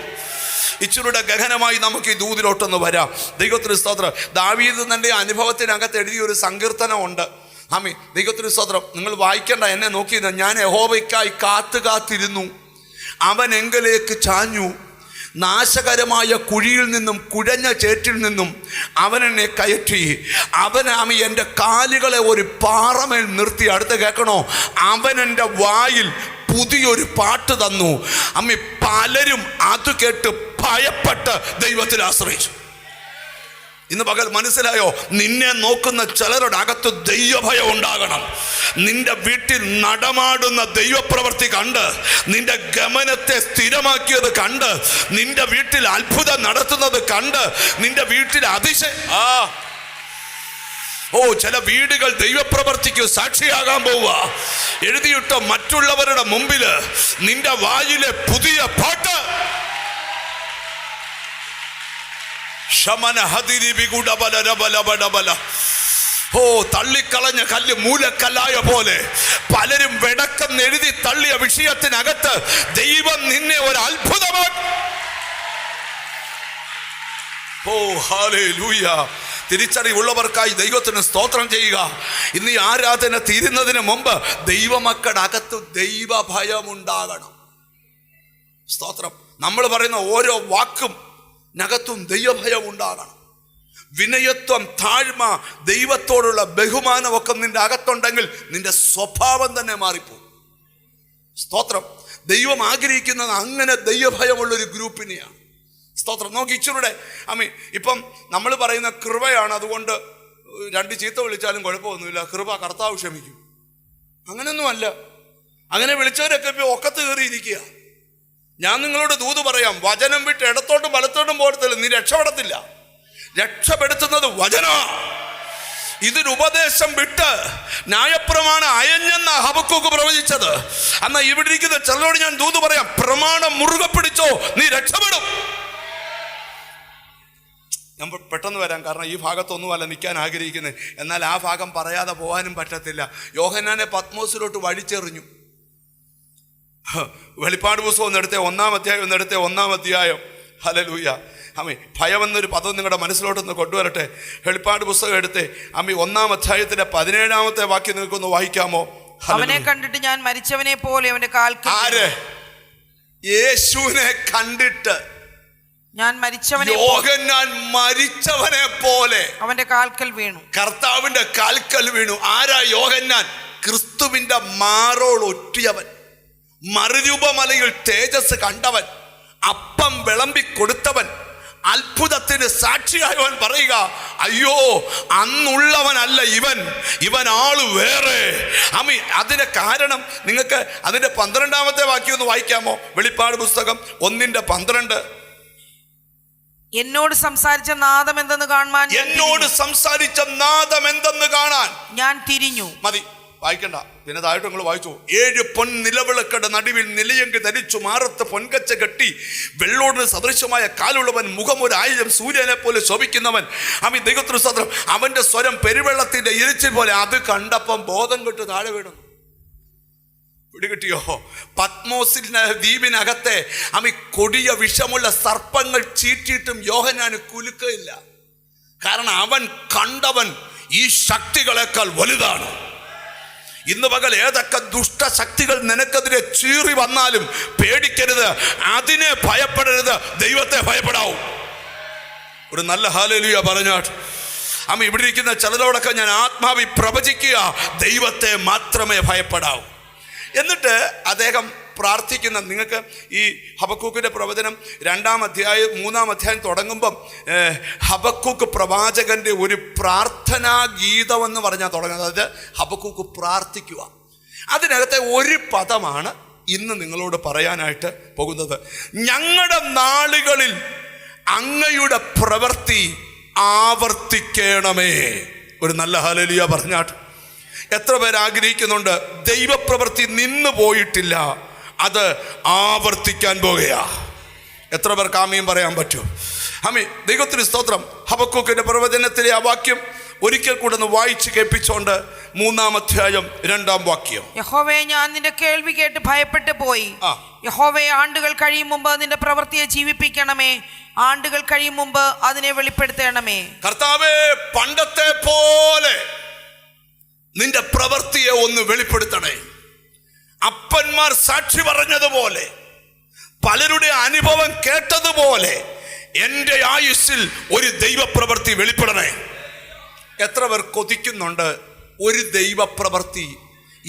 ഇച്ചിരുടെ ഗഹനമായി നമുക്ക് ഈ ദൂതിലോട്ടൊന്ന് വരാം. ദൈവത്തിന് സ്തോത്രം. ദാവീദ് തൻ്റെ അനുഭവത്തിനകത്ത് എഴുതിയൊരു സങ്കീർത്തനമുണ്ട്. ദൈവത്തിന് സ്തോത്രം. നിങ്ങൾ വായിക്കേണ്ട, എന്നെ നോക്കിയത്, ഞാൻ യഹോവയ്ക്കായി കാത്തിരുന്നു, അവൻ എങ്കലേക്ക് ചാഞ്ഞു, നാശകരമായ കുഴിയിൽ നിന്നും കുഴഞ്ഞ ചേറ്റിൽ നിന്നും അവൻ എന്നെ കയറ്റി. അവൻ എൻ്റെ കാലുകളെ ഒരു പാറമേൽ നിർത്തി. അടുത്ത് കേൾക്കണോ? അവൻ എൻ്റെ വായിൽ പുതിയൊരു പാട്ട് തന്നു. പലരും അത് കേട്ട് ഭയപ്പെട്ട് ദൈവത്തിൽ ആശ്രയിച്ചു. ഇന്ന് പകൽ മനസ്സിലായോ? നിന്നെ നോക്കുന്ന ചിലരുടെ അകത്ത് ദൈവഭയം ഉണ്ടാകണം. നിന്റെ വീട്ടിൽ നടമാടുന്ന ദൈവപ്രവൃത്തി കണ്ട്, നിന്റെ ഗമനത്തെ സ്ഥിരമാക്കിയത് കണ്ട്, നിന്റെ വീട്ടിൽ അത്ഭുതം നടത്തുന്നത് കണ്ട്, നിന്റെ വീട്ടിൽ ചില വീടുകൾ ദൈവപ്രവർത്തിക്ക് സാക്ഷിയാകാൻ പോവുക. എഴുതിയിട്ട് മറ്റുള്ളവരുടെ മുമ്പിൽ നിന്റെ വായിലെ പുതിയ പാട്ട് തള്ളിക്കളഞ്ഞ കല്ല് മൂലക്കല്ലായ പോലെ പലരും വെടക്കം എഴുതി തള്ളിയ വിഷയത്തിനകത്ത് ദൈവം നിന്നെ ഒരു അത്ഭുതമാക്കി. ഹല്ലേലൂയ. തിരിച്ചറിവുള്ളവർക്കായി ദൈവത്തിന് സ്തോത്രം ചെയ്യുക. ഇന്ന് ഈ ആരാധന തീരുന്നതിന് മുമ്പ് ദൈവമക്കളുടെ അകത്ത് ദൈവഭയമുണ്ടാകണം. സ്തോത്രം. നമ്മൾ പറയുന്ന ഓരോ വാക്കും നകത്തും ദൈവഭയം ഉണ്ടാകണം. വിനയത്വം, താഴ്മ, ദൈവത്തോടുള്ള ബഹുമാനമൊക്കെ നിന്റെ അകത്തുണ്ടെങ്കിൽ നിന്റെ സ്വഭാവം തന്നെ മാറിപ്പോകും. സ്തോത്രം. ദൈവം ആഗ്രഹിക്കുന്നത് അങ്ങനെ ദൈവഭയമുള്ളൊരു ഗ്രൂപ്പിനെയാണ്. സ്തോത്രം. നോക്കി ഇച്ചിരുടെ ഇപ്പം നമ്മൾ പറയുന്ന കൃപയാണ്, അതുകൊണ്ട് 2 ചീത്ത വിളിച്ചാലും കുഴപ്പമൊന്നുമില്ല, കൃപ കർത്താവ് ക്ഷമിക്കും. അങ്ങനെയൊന്നുമല്ല. അങ്ങനെ വിളിച്ചവരൊക്കെ ഇപ്പൊ ഒക്കത്ത് കയറിയിരിക്കുക. ഞാൻ നിങ്ങളോട് ദൂത് പറയാം, വചനം വിട്ട് ഇടത്തോട്ടും വലത്തോട്ടും പോകത്തില്ല, നീ രക്ഷപ്പെടത്തില്ല. രക്ഷപ്പെടുത്തുന്നത് വചന. ഇതിനുപദേശം വിട്ട് ന്യായപ്രമാണം അയഞ്ഞെന്ന ഹബക്കൂക്ക് പ്രവചിച്ചത്. എന്നാ ഇവിടെ ഇരിക്കുന്ന ചിലരോട് ഞാൻ ദൂത് പറയാം, പ്രമാണം മുറുകെ പിടിച്ചോ, നീ രക്ഷപ്പെടും. ഞാൻ പെട്ടെന്ന് വരാം, കാരണം ഈ ഭാഗത്തൊന്നുമല്ല നിൽക്കാൻ ആഗ്രഹിക്കുന്നത്. എന്നാൽ ആ ഭാഗം പറയാതെ പോകാനും പറ്റത്തില്ല. യോഹന്നാനെ പത്മോസിലോട്ട് വഴിച്ചെറിഞ്ഞു. വെളിപ്പാട് പുസ്തകം ഒന്നെടുത്തേ 1-ാം അധ്യായം, ഒന്നെടുത്തേ 1-ാം അധ്യായം. ഹല്ലേലൂയ. ഭയം എന്നൊരു പദം നിങ്ങളുടെ മനസ്സിലോട്ടൊന്ന് കൊണ്ടുവരട്ടെ. വെളിപ്പാട് പുസ്തകം എടുത്തേ 1-ാം അധ്യായത്തിന്റെ 17-ാമത്തെ വാക്യം നിങ്ങൾക്കൊന്ന് വായിക്കാമോ? അവനെ കണ്ടിട്ട് ഞാൻ മരിച്ചവനെ പോലെ അവന്റെ കാൽക്കൽ. ആര്? യേശുവിനെ കണ്ടിട്ട് ഞാൻ മരിച്ചവനെ പോലെ അവന്റെ കാൽക്കൽ വീണു. കർത്താവിന്റെ കാൽക്കൽ വീണു. ആരാ യോഹന്നാൻ? ക്രിസ്തുവിന്റെ മാറോൾ ഒറ്റിയവൻ, മറുരൂപമലയിൽ തേജസ് കണ്ടവൻ, അപ്പം വിളമ്പി കൊടുത്തവൻ, അത്ഭുതത്തിന് സാക്ഷിയായവൻ പറയുക, അയ്യോ അന്നുള്ളവനല്ല ഇവൻ ആള് വേറെ. അതിന്റെ കാരണം നിങ്ങൾക്ക് അതിന്റെ 12-ാമത്തെ വാക്യം ഒന്ന് വായിക്കാമോ? വെളിപ്പാട് പുസ്തകം 1:12. എന്നോട് സംസാരിച്ച നാദം എന്തെന്ന് കാണാൻ ഞാൻ തിരിഞ്ഞു. മതി, വായിക്കണ്ട, പിന്നെ താഴോട്ട് നിങ്ങൾ വായിച്ചു. 7 പൊൻ നിലവിളക്കയുടെ നടുവിൽ നിലയങ്കി ധരിച്ചു, മാറത്ത് പൊൻകച്ച കെട്ടി, വെള്ളോടിന് സദൃശമായ കാലുള്ളവൻ, മുഖം 1000 സൂര്യനെ പോലെ ശോഭിക്കുന്നവൻ. ദൈവത്തിന് സ്തോത്രം. അവന്റെ സ്വരം പെരുവെള്ളത്തിന്റെ ഇരച്ചിൽ പോലെ. അത് കണ്ടപ്പം ബോധം കെട്ട് താഴെ വീണു. പിടികിട്ടിയോ? പത്മോസിന്റെ ദ്വീപിനകത്തെ കൊടിയ വിഷമുള്ള സർപ്പങ്ങൾ ചീറ്റിയിട്ടും യോഹന്നാന് കുലുക്കയില്ല. കാരണം അവൻ കണ്ടവൻ ഈ ശക്തികളെക്കാൾ വലുതാണ്. ഇന്ന് പകൽ ഏതൊക്കെ ദുഷ്ടശക്തികൾ നിനക്കെതിരെ ചീറി വന്നാലും പേടിക്കരുത്, അതിനെ ഭയപ്പെടരുത്, ദൈവത്തെ ഭയപ്പെടാവൂ. ഒരു നല്ല ഹല്ലേലൂയ പറഞ്ഞാട്ട്. അമ്മ ഇവിടെ ഇരിക്കുന്ന ചിലരോടൊക്കെ ഞാൻ ആത്മാവി പ്രവചിക്കുക, ദൈവത്തെ മാത്രമേ ഭയപ്പെടാവൂ. എന്നിട്ട് അദ്ദേഹം പ്രാർത്ഥിക്കുന്ന, നിങ്ങൾക്ക് ഈ ഹബക്കൂക്കിൻ്റെ പ്രവചനം 2-ാം അധ്യായം 3-ാം അധ്യായം തുടങ്ങുമ്പം ഹബക്കൂക്ക് പ്രവാചകന്റെ ഒരു പ്രാർത്ഥനാ ഗീതമെന്ന് പറഞ്ഞാൽ തുടങ്ങുന്നത്. അതായത് ഹബക്കൂക്ക് പ്രാർത്ഥിക്കുക. അതിനകത്തെ ഒരു പദമാണ് ഇന്ന് നിങ്ങളോട് പറയാനായിട്ട് പോകുന്നത്. ഞങ്ങളുടെ നാളുകളിൽ അങ്ങയുടെ പ്രവൃത്തി ആവർത്തിക്കണമേ. ഒരു നല്ല ഹല്ലേലൂയ പറഞ്ഞാട്ട്. എത്ര പേർ ആഗ്രഹിക്കുന്നുണ്ട് ദൈവപ്രവൃത്തി നിന്നു പോയിട്ടില്ല, അത് ആവർത്തിക്കാൻ പോകുകയാ? എത്ര പേർക്ക് ആമീൻ പറയാൻ പറ്റും? ആമീൻ. ദൈവത്തിന് സ്തോത്രം. ഹബക്കൂക്കിന്റെ പ്രവചനത്തിലെ ആ വാക്യം ഒരിക്കൽ കൂടെ ഒന്ന് വായിച്ച് കേൾപ്പിച്ചോണ്ട് 3-ാം അധ്യായം 2-ാം വാക്യം. യഹോവേ, ഞാൻ നിന്റെ കേൾവി കേട്ട് ഭയപ്പെട്ടു പോയി. യഹോവേ, ആണ്ടുകൾ കഴിയും മുമ്പ് നിന്റെ പ്രവൃത്തിയെ ജീവിപ്പിക്കണമേ. ആണ്ടുകൾ കഴിയും മുമ്പ് അതിനെ വെളിപ്പെടുത്തണമേ. കർത്താവേ, പണ്ടത്തെ പോലെ നിന്റെ പ്രവൃത്തിയെ ഒന്ന് വെളിപ്പെടുത്തണേ. അപ്പന്മാർ സാക്ഷി പറഞ്ഞതുപോലെ, പലരുടെ അനുഭവം കേട്ടതുപോലെ എൻ്റെ ആയുസ്സിൽ ഒരു ദൈവപ്രവൃത്തി വെളിപ്പെടണേ. എത്ര പേർ കൊതിക്കുന്നുണ്ട് ഒരു ദൈവപ്രവൃത്തി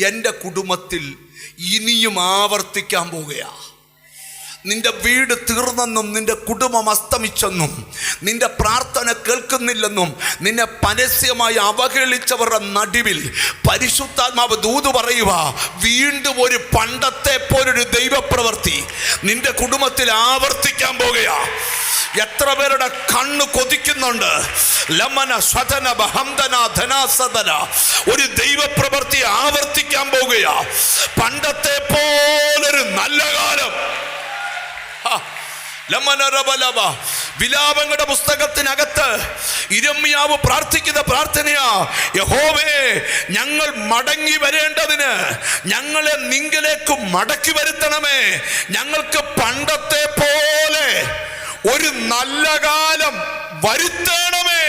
എൻ്റെ കുടുംബത്തിൽ ഇനിയും ആവർത്തിക്കാൻ പോവുകയാ? നിന്റെ വീട് തീർന്നെന്നും നിന്റെ കുടുംബം അസ്തമിച്ചെന്നും നിന്റെ പ്രാർത്ഥന കേൾക്കുന്നില്ലെന്നും നിന്നെ പരസ്യമായി അവഹേളിച്ചവരുടെ നടുവിൽ പരിശുദ്ധാത്മാവ് ദൂത് പറയുക, വീണ്ടും ഒരു പണ്ടത്തെ പോലൊരു ദൈവപ്രവൃത്തി നിന്റെ കുടുംബത്തിൽ ആവർത്തിക്കാൻ പോകുകയാ. എത്ര പേരുടെ കണ്ണ് കൊതിക്കുന്നുണ്ട് ലമന സ്വതന ബഹംദന ധനാസദന ഒരു ദൈവപ്രവൃത്തി ആവർത്തിക്കാൻ പോകുകയാ. പണ്ടത്തെ പോലൊരു നല്ല കാലം. വിലാപങ്ങളുടെ പുസ്തകത്തിനകത്ത് ഇരമ്യാവ് പ്രാർത്ഥിക്കുന്ന പ്രാർത്ഥനയാ, യഹോവേ, ഞങ്ങൾ മടങ്ങി വരേണ്ടതിന് ഞങ്ങളെ നിങ്കലേക്ക് മടക്കി വരുത്തണമേ. ഞങ്ങൾക്ക് പണ്ടത്തെ പോലെ ഒരു നല്ല കാലം വരുത്തണമേ.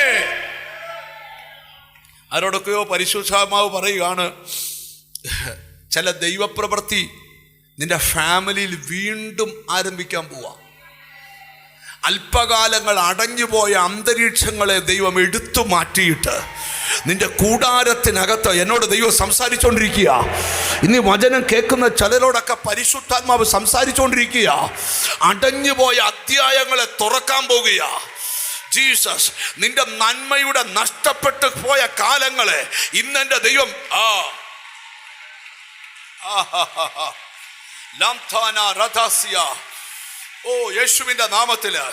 ആരോടൊക്കെയോ പരിശുദ്ധാത്മാവ് പറയുകയാണ്, ചില ദൈവപ്രവൃത്തി നിന്റെ ഫാമിലിയിൽ വീണ്ടും ആരംഭിക്കാൻ പോവാ. അല്പകാലങ്ങൾ അടഞ്ഞുപോയ അന്തരീക്ഷങ്ങളെ ദൈവം എടുത്തു മാറ്റിയിട്ട് നിന്റെ കൂടാരത്തിനകത്ത് എന്നോട് ദൈവം സംസാരിച്ചുകൊണ്ടിരിക്കുക. ഇനി വചനം കേൾക്കുന്ന ചിലരോടൊക്കെ പരിശുദ്ധാത്മാവ് സംസാരിച്ചുകൊണ്ടിരിക്കുക. അടഞ്ഞുപോയ അധ്യായങ്ങളെ തുറക്കാൻ പോകുക. ജീസസ്, നിന്റെ നന്മയുടെ നഷ്ടപ്പെട്ടു പോയ കാലങ്ങളെ ഇന്നെന്റെ ദൈവം യേശുവിന്റെ നാമത്തില്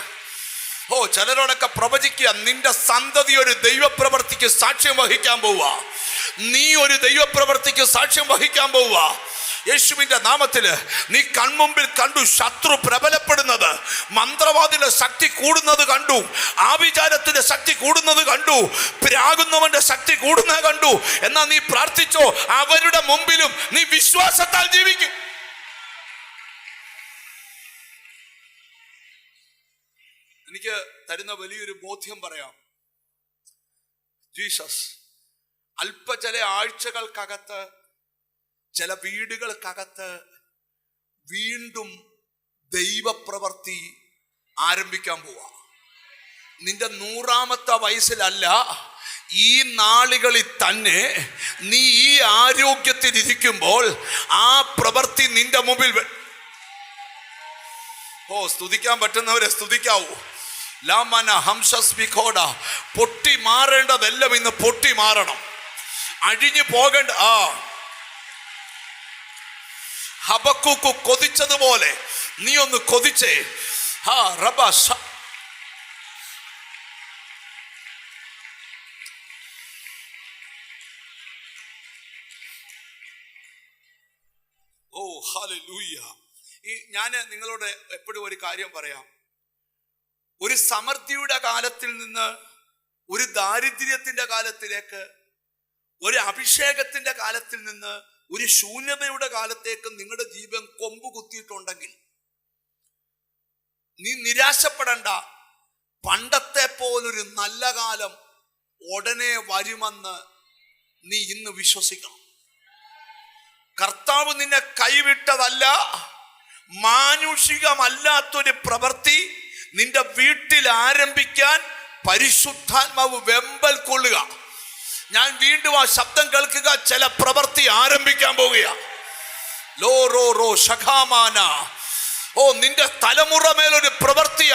ചിലരോടൊക്കെ പ്രവചിക്കുക, നിന്റെ സന്തതി ഒരു ദൈവപ്രവൃത്തിക്ക് സാക്ഷ്യം വഹിക്കാൻ പോവുക. നീ ഒരു ദൈവപ്രവൃത്തിക്ക് സാക്ഷ്യം വഹിക്കാൻ പോവുക. യേശുവിന്റെ നാമത്തില് നീ കൺമുമ്പിൽ കണ്ടു ശത്രു പ്രബലപ്പെടുന്നത്, മന്ത്രവാദിന്റെ ശക്തി കൂടുന്നത് കണ്ടു, ആഭിചാരത്തിന്റെ ശക്തി കൂടുന്നത് കണ്ടു, പ്രാകുന്നവന്റെ ശക്തി കൂടുന്നത് കണ്ടു. എന്നാൽ നീ പ്രാർത്ഥിച്ചോ, അവരുടെ മുമ്പിലും നീ വിശ്വാസത്താൽ ജീവിക്കും. എനിക്ക് തരുന്ന വലിയൊരു ബോധ്യം പറയാം. ജീസസ് ചില ആഴ്ചകൾക്കകത്ത് ചില വീടുകൾക്കകത്ത് വീണ്ടും ദൈവപ്രവൃത്തി ആരംഭിക്കാൻ പോവാ. നിന്റെ 100ാമത്തെ വയസ്സിലല്ല, ഈ നാളുകളിൽ തന്നെ നീ ഈ ആരോഗ്യത്തിൽ ഇരിക്കുമ്പോൾ ആ പ്രവൃത്തി നിന്റെ മുമ്പിൽ സ്തുതിക്കാൻ പറ്റുന്നവരെ സ്തുതിക്കാവൂ. ലാമന ഹംസസ്മിഖോഡ. പൊട്ടി മാറേണ്ടതെല്ലാം ഇന്ന് പൊട്ടി മാറണം. അഴിഞ്ഞു പോകേണ്ട ഹബക്കൂക്ക് കൊതിച്ചതുപോലെ നീ ഒന്ന് കൊതിച്ചേ. ഹല്ലേലൂയ. ഞാൻ നിങ്ങളോട് എപ്പോഴും ഒരു കാര്യം പറയാം. ഒരു സമൃദ്ധിയുടെ കാലത്തിൽ നിന്ന് ഒരു ദാരിദ്ര്യത്തിന്റെ കാലത്തിലേക്ക്, ഒരു അഭിഷേകത്തിന്റെ കാലത്തിൽ നിന്ന് ഒരു ശൂന്യതയുടെ കാലത്തേക്ക് നിങ്ങളുടെ ജീവൻ കൊമ്പ് കുത്തിയിട്ടുണ്ടെങ്കിൽ നീ നിരാശപ്പെടണ്ട. പണ്ടത്തെ പോലൊരു നല്ല കാലം ഉടനെ വരുമെന്ന് നീ ഇന്ന് വിശ്വസിക്കണം. കർത്താവ് നിന്നെ കൈവിട്ടതല്ല. മാനുഷികമല്ലാത്തൊരു പ്രവൃത്തി നിന്റെ വീട്ടിൽ ആരംഭിക്കാൻ പരിശുദ്ധാത്മാവ് വെമ്പൽ കൊള്ളുക. ഞാൻ വീണ്ടും ആ ശബ്ദം കേൾക്കുക. ചില പ്രവൃത്തി ആരംഭിക്കാൻ പോവുക. ലോ റോ റോ ശഖാമാന. ഓ, നിന്റെ തലമുറ മേലൊരു പ്രവൃത്തി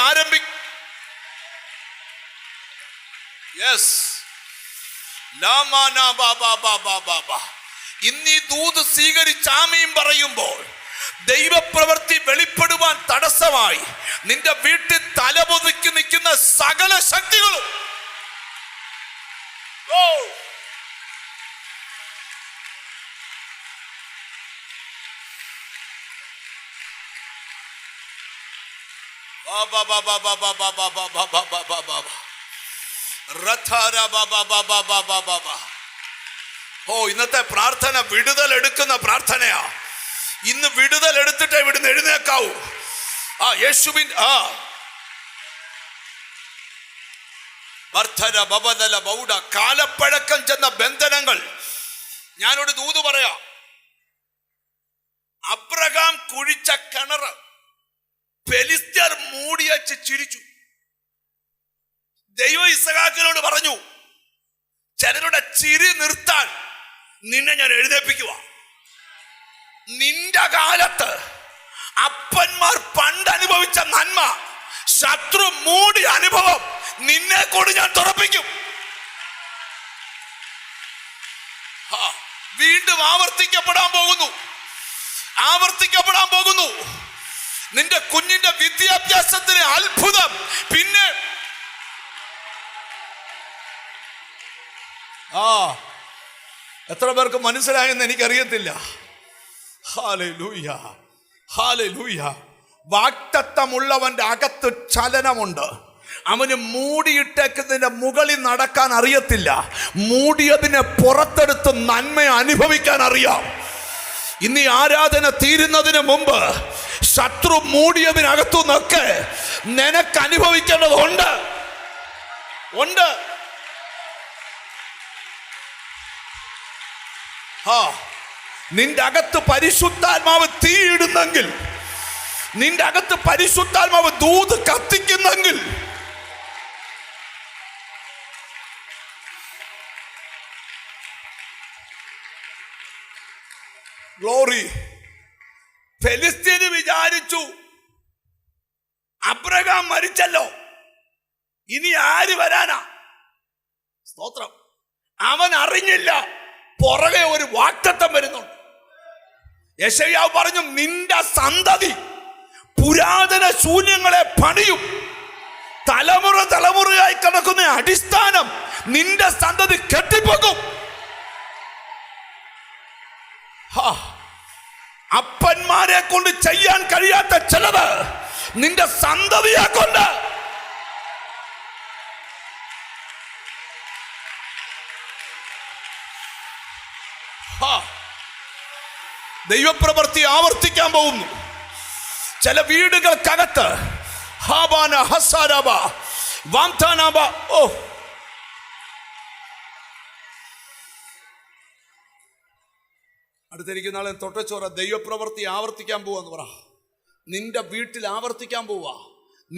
ഇന്നീ ദൂത് സ്വീകരിച്ച് ആമീൻ പറയുമ്പോൾ ദൈവപ്രവൃത്തി വെളിപ്പെടുവാൻ തടസ്സമായി നിന്റെ വീട്ടിൽ തലപൊതിക്ക് നിൽക്കുന്ന സകല ശക്തികളും ഇന്നത്തെ പ്രാർത്ഥന വിടുതൽ എടുക്കുന്ന പ്രാർത്ഥനയാ. ഇന്ന് വിടുതൽ എടുത്തിട്ട് ഇവിടുന്ന് എഴുന്നേക്കാവൂ. യേശുവിൻ കാലപ്പഴക്കം ചെന്ന ബന്ധനങ്ങൾ. ഞാനൊരു ദൂത് പറയാം. അബ്രഹാം കുഴിച്ച കിണറ് ഫെലിസ്ത്യർ മൂടിയച്ച് ചിരിച്ചു. ദൈവം ഇസഹാക്കിനോട് പറഞ്ഞു, ചിലരുടെ ചിരി നിർത്താൻ നിന്നെ ഞാൻ എഴുന്നേൽപ്പിക്കുക. നിന്റെ കാലത്ത് അപ്പന്മാർ പണ്ട് അനുഭവിച്ച നന്മ, ശത്രു മൂടി അനുഭവം നിന്നെ കൊണ്ട് ഞാൻ തുറപ്പിക്കും. വീണ്ടും ആവർത്തിക്കപ്പെടാൻ പോകുന്നു. നിന്റെ കുഞ്ഞിന്റെ വിദ്യാഭ്യാസത്തിന് അത്ഭുതം. പിന്നെ എത്ര പേർക്ക് മനസ്സിലായെന്ന് എനിക്കറിയത്തില്ല. Hallelujah, hallelujah. വാഗ്ദത്തമുള്ളവന്റെ അകത്ത് ചലനമുണ്ട്. അവന് മൂടിയിട്ടേക്കുന്നതിന്റെ മുകളിൽ നടക്കാൻ അറിയത്തില്ല. മൂടിയതിനെ പുറത്തെടുത്ത് നന്മ അനുഭവിക്കാൻ അറിയാം. ഇന്ന് ഈ ആരാധന തീരുന്നതിന് മുമ്പ് ശത്രു മൂടിയതിനകത്തു നിന്നൊക്കെ നിനക്ക് അനുഭവിക്കേണ്ടതുണ്ട്. നിന്റെ അകത്ത് പരിശുദ്ധാത്മാവ് തീയിടുന്നെങ്കിൽ, നിന്റെ അകത്ത് പരിശുദ്ധാത്മാവ് ദൂത് കത്തിക്കുന്നെങ്കിൽ, ഗ്ലോറി. ഫെലിസ്ത്യന് വിചാരിച്ചു അബ്രഹാം മരിച്ചല്ലോ, ഇനി ആര് വരാനാ? സ്തോത്രം. അവൻ അറിഞ്ഞില്ല പുറകെ ഒരു വാഗ്ദത്തം വരുന്നുണ്ട്. യെശയ്യാവ് പറഞ്ഞു, നിന്റെ സന്തതി പുരാതന ശൂന്യങ്ങളെ പണിയും. തലമുറയായി കിടക്കുന്ന അടിസ്ഥാനം നിന്റെ സന്തതി കെട്ടിപ്പോക്കും. അപ്പന്മാരെ കൊണ്ട് ചെയ്യാൻ കഴിയാത്ത ചിലത് നിന്റെ സന്തതിയെ കൊണ്ട് ദൈവപ്രവൃത്തി ആവർത്തിക്കാൻ പോകുന്നു. ചില വീടുകൾക്കകത്ത് അടുത്തിരിക്കുന്ന ആളെ തൊട്ടച്ചോറ ദൈവപ്രവൃത്തി ആവർത്തിക്കാൻ പോവാന്ന് പറ. നിന്റെ വീട്ടിൽ ആവർത്തിക്കാൻ പോവാ,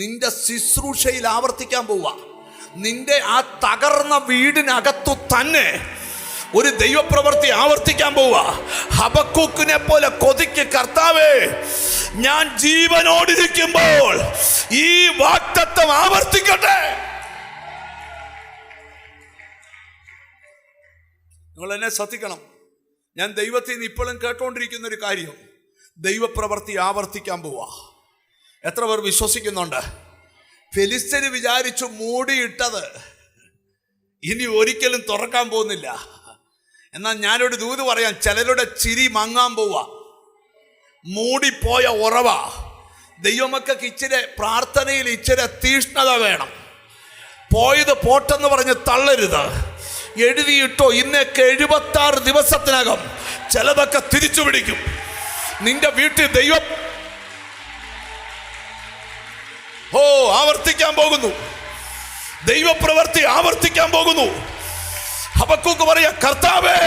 നിന്റെ ശുശ്രൂഷയിൽ ആവർത്തിക്കാൻ പോവാ. നിന്റെ ആ തകർന്ന വീടിനകത്തു തന്നെ ഒരു ദൈവപ്രവൃത്തി ആവർത്തിക്കാൻ പോവാ. ഹബക്കൂക്കിനെ പോലെ കൊതിക്ക്, കർത്താവേ, ഞാൻ ജീവനോടിരിക്കുമ്പോൾ ഈ വാഗ്ദത്തം ആവർത്തിക്കട്ടെ. നിങ്ങൾ എന്നെ ശ്രദ്ധിക്കണം. ഞാൻ ദൈവത്തിൽ നിന്ന് ഇപ്പോഴും കേട്ടോണ്ടിരിക്കുന്ന ഒരു കാര്യം, ദൈവപ്രവൃത്തി ആവർത്തിക്കാൻ പോവാ. എത്ര പേർ വിശ്വസിക്കുന്നുണ്ട്? ഫെലിസ്ത്യന് വിചാരിച്ചു മൂടിയിട്ടത് ഇനി ഒരിക്കലും തുറക്കാൻ പോകുന്നില്ല. എന്നാൽ ഞാനൊരു ദൂത് പറയാം, ചിലരുടെ ചിരി മങ്ങാൻ പോവാ. മൂടിപ്പോയ ഉറവ. ദൈവമക്കൾക്ക് ഇച്ചിരി പ്രാർത്ഥനയിൽ ഇച്ചിരി തീഷ്ണത വേണം. പോയത് പോട്ടെന്ന് പറഞ്ഞ് തള്ളരുത്. എഴുതിയിട്ടോ, ഇന്നേക്ക് 76 ദിവസത്തിനകം ചിലതൊക്കെ തിരിച്ചു പിടിക്കും. നിന്റെ വീട്ടിൽ ദൈവം ആവർത്തിക്കാൻ പോകുന്നു. ദൈവപ്രവൃത്തി ആവർത്തിക്കാൻ പോകുന്നു. ഹബക്കൂക്ക് പറയാ, കർത്താവേ,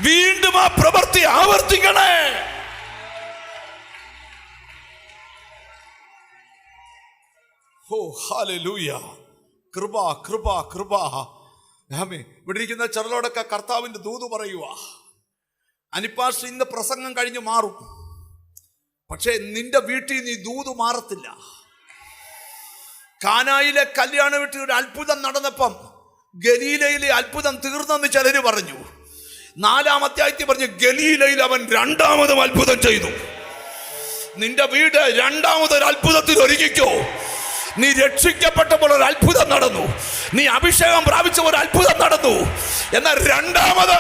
വീണ്ടും ആ പ്രവൃത്തി ആവർത്തിക്കണേ. ഹല്ലേലൂയ. കൃപ കൃപ കൃപ. ആമേൻ. ഇവിടെ ഇരിക്കുന്ന ചെറുലോടൊക്കെ കർത്താവിന്റെ ദൂത് പറയുക. അനിപ്പാസ് ഇന്ന് പ്രസംഗം കഴിഞ്ഞ് മാറും, പക്ഷേ നിന്റെ വീട്ടിൽ നീ ദൂത് മാറത്തില്ല. കാനായിലെ കല്യാണ വീട്ടിൽ ഒരു അത്ഭുതം നടന്നപ്പം ഗലീലയിലെ അത്ഭുതം തീർന്നെന്ന് ചിലര് പറഞ്ഞു. 4-ാം അധ്യായത്തിൽ പറഞ്ഞു ഗലീലയിൽ അവൻ 2ാമതും അത്ഭുതം ചെയ്തു. നിന്റെ വീട് 2ാമതൊരു അത്ഭുതത്തിൽ ഒരുങ്ങിക്കോ. നീ രക്ഷിക്കപ്പെട്ടപ്പോൾ ഒരു അത്ഭുതം നടന്നു, നീ അഭിഷേകം പ്രാപിച്ച ഒരു അത്ഭുതം നടന്നു. എന്നാൽ 2ാമത്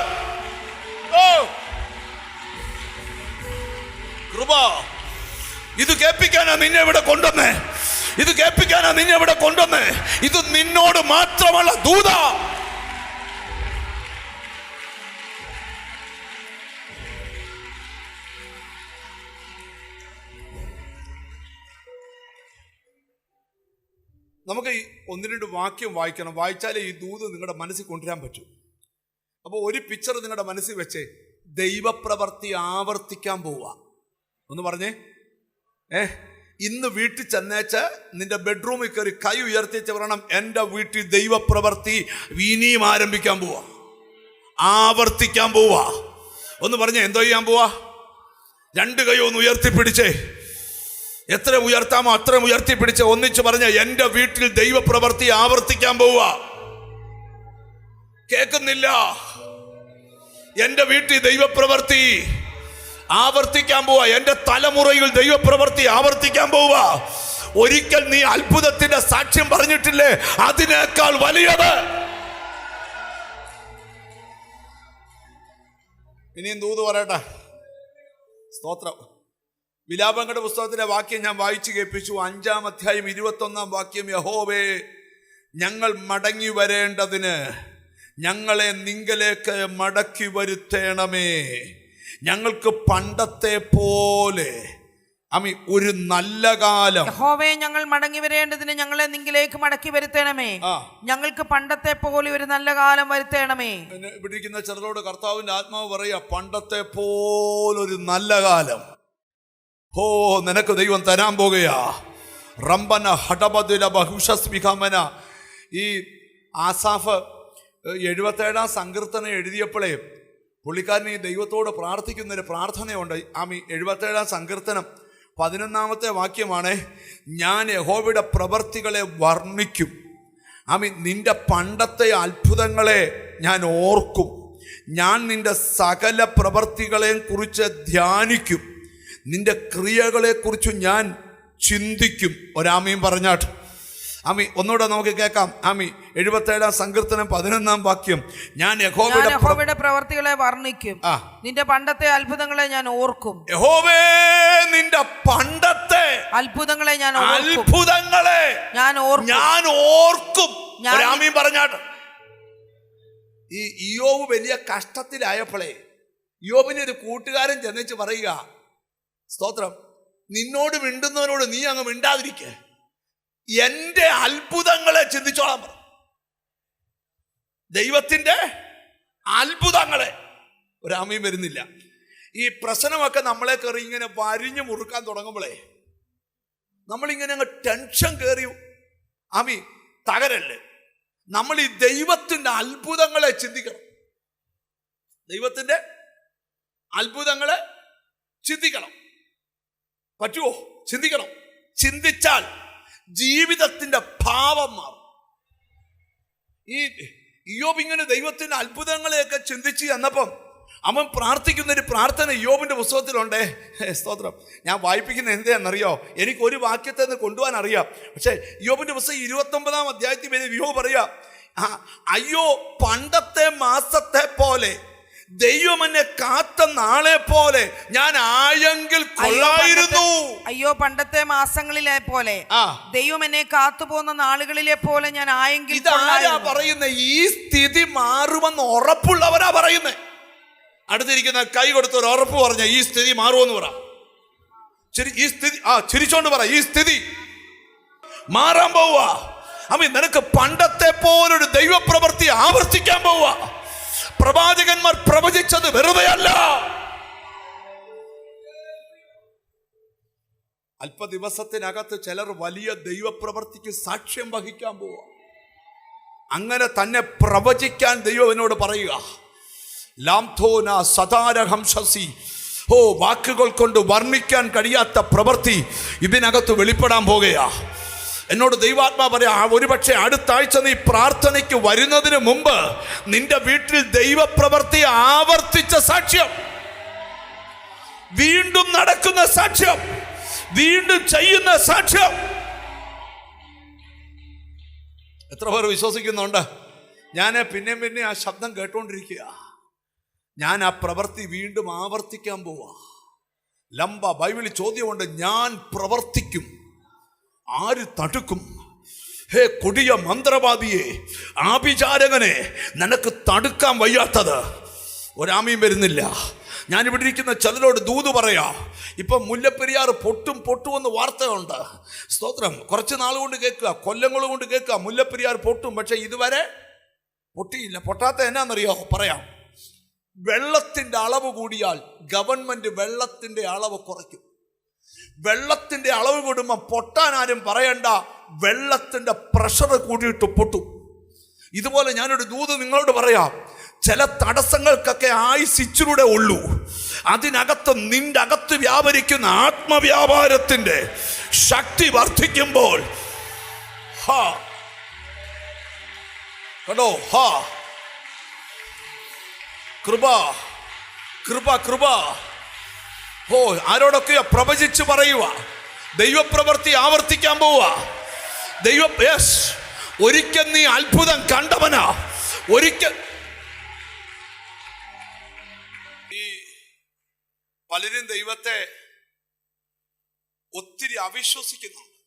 കൃപ. ഇത് കേൾപ്പിക്കാനാ നിന്നെ ഇവിടെ കൊണ്ടുവന്നേ, ഇത് കേൾപ്പിക്കാനാ നിന്നെ ഇവിടെ കൊണ്ടുവന്നേ. ഇത് നിന്നോട് മാത്രമുള്ള ദൂത. നമുക്ക് ഈ 1-2 വാക്യം വായിക്കണം. വായിച്ചാലേ ഈ ദൂത് നിങ്ങളുടെ മനസ്സിൽ കൊണ്ടുവരാൻ പറ്റൂ. അപ്പോൾ ഒരു പിക്ചർ നിങ്ങളുടെ മനസ്സിൽ വെച്ചേ, ദൈവപ്രവർത്തി ആവർത്തിക്കാൻ പോവുക. ഒന്ന് പറഞ്ഞേ. ഇന്ന് വീട്ടിൽ ചെന്നേച്ച് നിന്റെ ബെഡ്റൂമിൽ കയറി കൈ ഉയർത്തിച്ച് പറയണം, എൻ്റെ വീട്ടിൽ ദൈവപ്രവർത്തി ഇനിയും ആരംഭിക്കാൻ പോവാ, ആവർത്തിക്കാൻ പോവാ. ഒന്ന് പറഞ്ഞേ, എന്തോ ചെയ്യാൻ പോവാ? 2 കൈ ഒന്ന് ഉയർത്തിപ്പിടിച്ചേ. എത്ര ഉയർത്താമോ അത്രയും ഉയർത്തിപ്പിടിച്ച് ഒന്നിച്ച് പറഞ്ഞ, എൻ്റെ വീട്ടിൽ ദൈവപ്രവർത്തി ആവർത്തിക്കാൻ പോവാ. കേൾക്കുന്നില്ല? എൻ്റെ വീട്ടിൽ ദൈവപ്രവർത്തി ആവർത്തിക്കാൻ പോവാ. എൻ്റെ തലമുറയിൽ ദൈവപ്രവർത്തി ആവർത്തിക്കാൻ പോവാ. ഒരിക്കൽ നീ അത്ഭുതത്തിന്റെ സാക്ഷ്യം പറഞ്ഞിട്ടില്ലേ, അതിനേക്കാൾ വലിയത്. ഇനിയും ദൂത് പറയട്ടെ. സ്തോത്രം. വിലാപങ്ങളുടെ പുസ്തകത്തിലെ വാക്യം ഞാൻ വായിച്ചു കേൾപ്പിച്ചു. 5-ാം അധ്യായം 21-ാം വാക്യം, യഹോവേ ഞങ്ങൾ മടങ്ങി വരേണ്ടതിന് ഞങ്ങളെ നിങ്കലേക്ക് മടക്കി വരുത്തേണമേ. ഞങ്ങൾക്ക് പണ്ടത്തെ പോലെ ഒരു നല്ല കാലം. യഹോവേ ഞങ്ങൾ മടങ്ങി വരേണ്ടതിന് ഞങ്ങളെ നിങ്കിലേക്ക് മടക്കി വരുത്തേണമേ. ഞങ്ങൾക്ക് പണ്ടത്തെ പോലെ ഒരു നല്ല കാലം വരുത്തേണമേ. ഇവിടെ ഇരിക്കുന്ന ചെറുതോട് കർത്താവിന്റെ ആത്മാവ് പറയാ, പണ്ടത്തെ പോലൊരു നല്ല കാലം നിനക്ക് ദൈവം തരാൻ പോകുകയാ. റംബന ഹടബദില ബഹുഷസ്മിഖമന. ഈ ആസാഫ് 77-ാം സങ്കീർത്തനം എഴുതിയപ്പോഴേ പുള്ളിക്കാരൻ ഈ ദൈവത്തോട് പ്രാർത്ഥിക്കുന്നൊരു പ്രാർത്ഥനയുണ്ട്. 77-ാം സങ്കീർത്തനം 11-ാമത്തെ വാക്യമാണ്, ഞാൻ യഹോവയുടെ പ്രവൃത്തികളെ വർണ്ണിക്കും. നിന്റെ പണ്ടത്തെ അത്ഭുതങ്ങളെ ഞാൻ ഓർക്കും. ഞാൻ നിന്റെ സകല പ്രവൃത്തികളെയും കുറിച്ച് ധ്യാനിക്കും. നിന്റെ ക്രിയകളെ കുറിച്ച് ഞാൻ ചിന്തിക്കും. ഒരാമയും പറഞ്ഞാട്ട്. ഒന്നുകൂടെ നമുക്ക് കേൾക്കാം. 77-ാം സങ്കീർത്തനം 11-ാം വാക്യം, ഞാൻ യഹോവയുടെ പ്രവൃത്തികളെ വർണ്ണിക്കും. നിന്റെ പണ്ടത്തെ അത്ഭുതങ്ങളെ ഞാൻ ഓർക്കും. യഹോവേ നിന്റെ പണ്ടത്തെ അത്ഭുതങ്ങളെ ഞാൻ ഓർക്കും. ഒരാമയും പറഞ്ഞാട്ട്. ഈ ഇയ്യോബ് വലിയ കഷ്ടത്തിലായപ്പോഴേ ഇയ്യോബിന് ഒരു കൂട്ടുകാരൻ ചെന്നിച്ച് പറയുക, സ്തോത്രം, നിന്നോട് മിണ്ടുന്നവനോട് നീ അങ്ങ് മിണ്ടാതിരിക്കേ, എന്റെ അത്ഭുതങ്ങളെ ചിന്തിച്ചോളാൻ പറ. ദൈവത്തിന്റെ അത്ഭുതങ്ങളെ. ഒരാമയും വരുന്നില്ല. ഈ പ്രശ്നമൊക്കെ നമ്മളെ കയറി ഇങ്ങനെ വരിഞ്ഞു മുറുക്കാൻ തുടങ്ങുമ്പോഴേ നമ്മളിങ്ങനെ അങ്ങ് ടെൻഷൻ കയറി തകരല്ലേ. നമ്മൾ ഈ ദൈവത്തിന്റെ അത്ഭുതങ്ങളെ ചിന്തിക്കണം. ദൈവത്തിന്റെ അത്ഭുതങ്ങളെ ചിന്തിക്കണം. പറ്റുമോ? ചിന്തിക്കണം. ചിന്തിച്ചാൽ ജീവിതത്തിന്റെ ഭാവം മാറും. ഈ ഇയ്യോബ് ഇങ്ങനെ ദൈവത്തിന്റെ അത്ഭുതങ്ങളെയൊക്കെ ചിന്തിച്ച് എന്നപ്പം അവൻ പ്രാർത്ഥിക്കുന്നൊരു പ്രാർത്ഥന ഇയ്യോബിന്റെ പുസ്തകത്തിലുണ്ടേ. സ്തോത്രം. ഞാൻ വായിപ്പിക്കുന്ന എന്താണെന്നറിയോ? എനിക്ക് ഒരു വാക്യത്തെ നിന്ന് കൊണ്ടുപോകാൻ അറിയാം. പക്ഷെ ഇയ്യോബിന്റെ പുസ്തകം 29-ാം അധ്യായത്തിൽ ഇയ്യോബ് പറയാ, അയ്യോ പണ്ടത്തെ മാസത്തെ പോലെ ദൈവം എന്നെ കാത്ത നാളെ പോലെ ഞാൻ ആയെങ്കിൽ കൊള്ളായിരുന്നു. അയ്യോ പണ്ടത്തെ മാസങ്ങളിലെ പോലെ ദൈവം എന്നെ കാത്തുപോകുന്ന നാളുകളിലെ പോലെ ഞാൻ ആയെങ്കിൽ. ഇതാരാ പറയുന്നേ? ഈ സ്ഥിതി മാറുമെന്ന് ഉറപ്പുള്ളവരാ പറയുന്നേ. അടുത്തിരിക്കുന്ന കൈ കൊടുത്ത് ഒരു ഉറപ്പ് പറഞ്ഞ, ഈ സ്ഥിതി മാറുമെന്ന് പറ. ഈ സ്ഥിതി ചിരിച്ചോണ്ട് പറ, ഈ സ്ഥിതി മാറാൻ പോവാ. നിനക്ക് പണ്ടത്തെ പോലൊരു ദൈവപ്രവൃത്തി ആവർത്തിക്കാൻ പോവാ. പ്രവാചകന്മാർ പ്രവചിച്ചത് വെറുതെയല്ല. അല്പ ദിവസത്തിനകത്ത് ചിലർ വലിയ ദൈവപ്രവൃത്തിക്ക് സാക്ഷ്യം വഹിക്കാൻ പോവാ. അങ്ങനെ തന്നെ പ്രവചിക്കാൻ ദൈവം എന്നോട് പറയുക. ലാംഥോന സദാരഹംസി. വാക്കുകൾ കൊണ്ട് വർണ്ണിക്കാൻ കഴിയാത്ത പ്രവൃത്തി ഇതിനകത്ത് വെളിപ്പെടാൻ പോകുകയാ. എന്നോട് ദൈവാത്മാ പറയാ, ഒരുപക്ഷെ അടുത്ത ആഴ്ച നീ പ്രാർത്ഥനയ്ക്ക് വരുന്നതിന് മുമ്പ് നിന്റെ വീട്ടിൽ ദൈവപ്രവൃത്തി ആവർത്തിച്ച സാക്ഷ്യം, വീണ്ടും നടക്കുന്ന സാക്ഷ്യം, വീണ്ടും ചെയ്യുന്ന സാക്ഷ്യം. എത്ര പേർ വിശ്വസിക്കുന്നുണ്ട്? ഞാൻ പിന്നെ ആ ശബ്ദം കേട്ടോണ്ടിരിക്കുക. ഞാൻ ആ പ്രവൃത്തി വീണ്ടും ആവർത്തിക്കാൻ പോവാ. ലംബ ബൈബിളിൽ ചോദ്യമുണ്ട്, ഞാൻ പ്രവർത്തിക്കും, ആര് തടുക്കും? ഹേ കൊടിയ മന്ത്രവാദിയെ, ആഭിചാരകനെ, നിനക്ക് തടുക്കാൻ വയ്യാത്തത്. ഒരാമയും വരുന്നില്ല. ഞാനിവിടെ ഇരിക്കുന്ന ചിലരോട് ദൂത് പറയാം. ഇപ്പം മുല്ലപ്പെരിയാർ പൊട്ടുമെന്ന് വാർത്തയുണ്ട്. സ്തോത്രം. കുറച്ച് നാൾ കൊണ്ട് കേൾക്കുക, കൊല്ലങ്ങൾ കൊണ്ട് കേൾക്കുക, മുല്ലപ്പെരിയാർ പൊട്ടും. പക്ഷെ ഇതുവരെ പൊട്ടിയില്ല. പൊട്ടാത്ത എന്നാന്നറിയോ? പറയാം. വെള്ളത്തിന്റെ അളവ് കൂടിയാൽ ഗവൺമെന്റ് വെള്ളത്തിന്റെ അളവ് കുറയ്ക്കും. വെള്ളത്തിന്റെ അളവ് കൂടുമ്പോൾ പൊട്ടാൻ ആരും പറയണ്ട, വെള്ളത്തിന്റെ പ്രഷർ കൂടിയിട്ട് പൊട്ടും. ഇതുപോലെ ഞാനൊരു ദൂത് നിങ്ങളോട് പറയാം. ചില തടസ്സങ്ങൾക്കൊക്കെ ആയുസിച്ചിലൂടെ ഉള്ളൂ. അതിനകത്ത് നിന്റെ അകത്ത് വ്യാപരിക്കുന്ന ആത്മവ്യാപാരത്തിന്റെ ശക്തി വർദ്ധിക്കുമ്പോൾ കേട്ടോ, കൃപ കൃപ കൃപ. ആരോടൊക്കെയോ പ്രവചിച്ച് പറയുക, ദൈവപ്രവൃത്തി ആവർത്തിക്കാൻ പോവുക. ഒരിക്കൽ നീ അത്ഭുതം കണ്ടവനാ. ഒരിക്കൽ ഈ പലരും ദൈവത്തെ ഒത്തിരി അവിശ്വസിക്കുന്നുണ്ട്.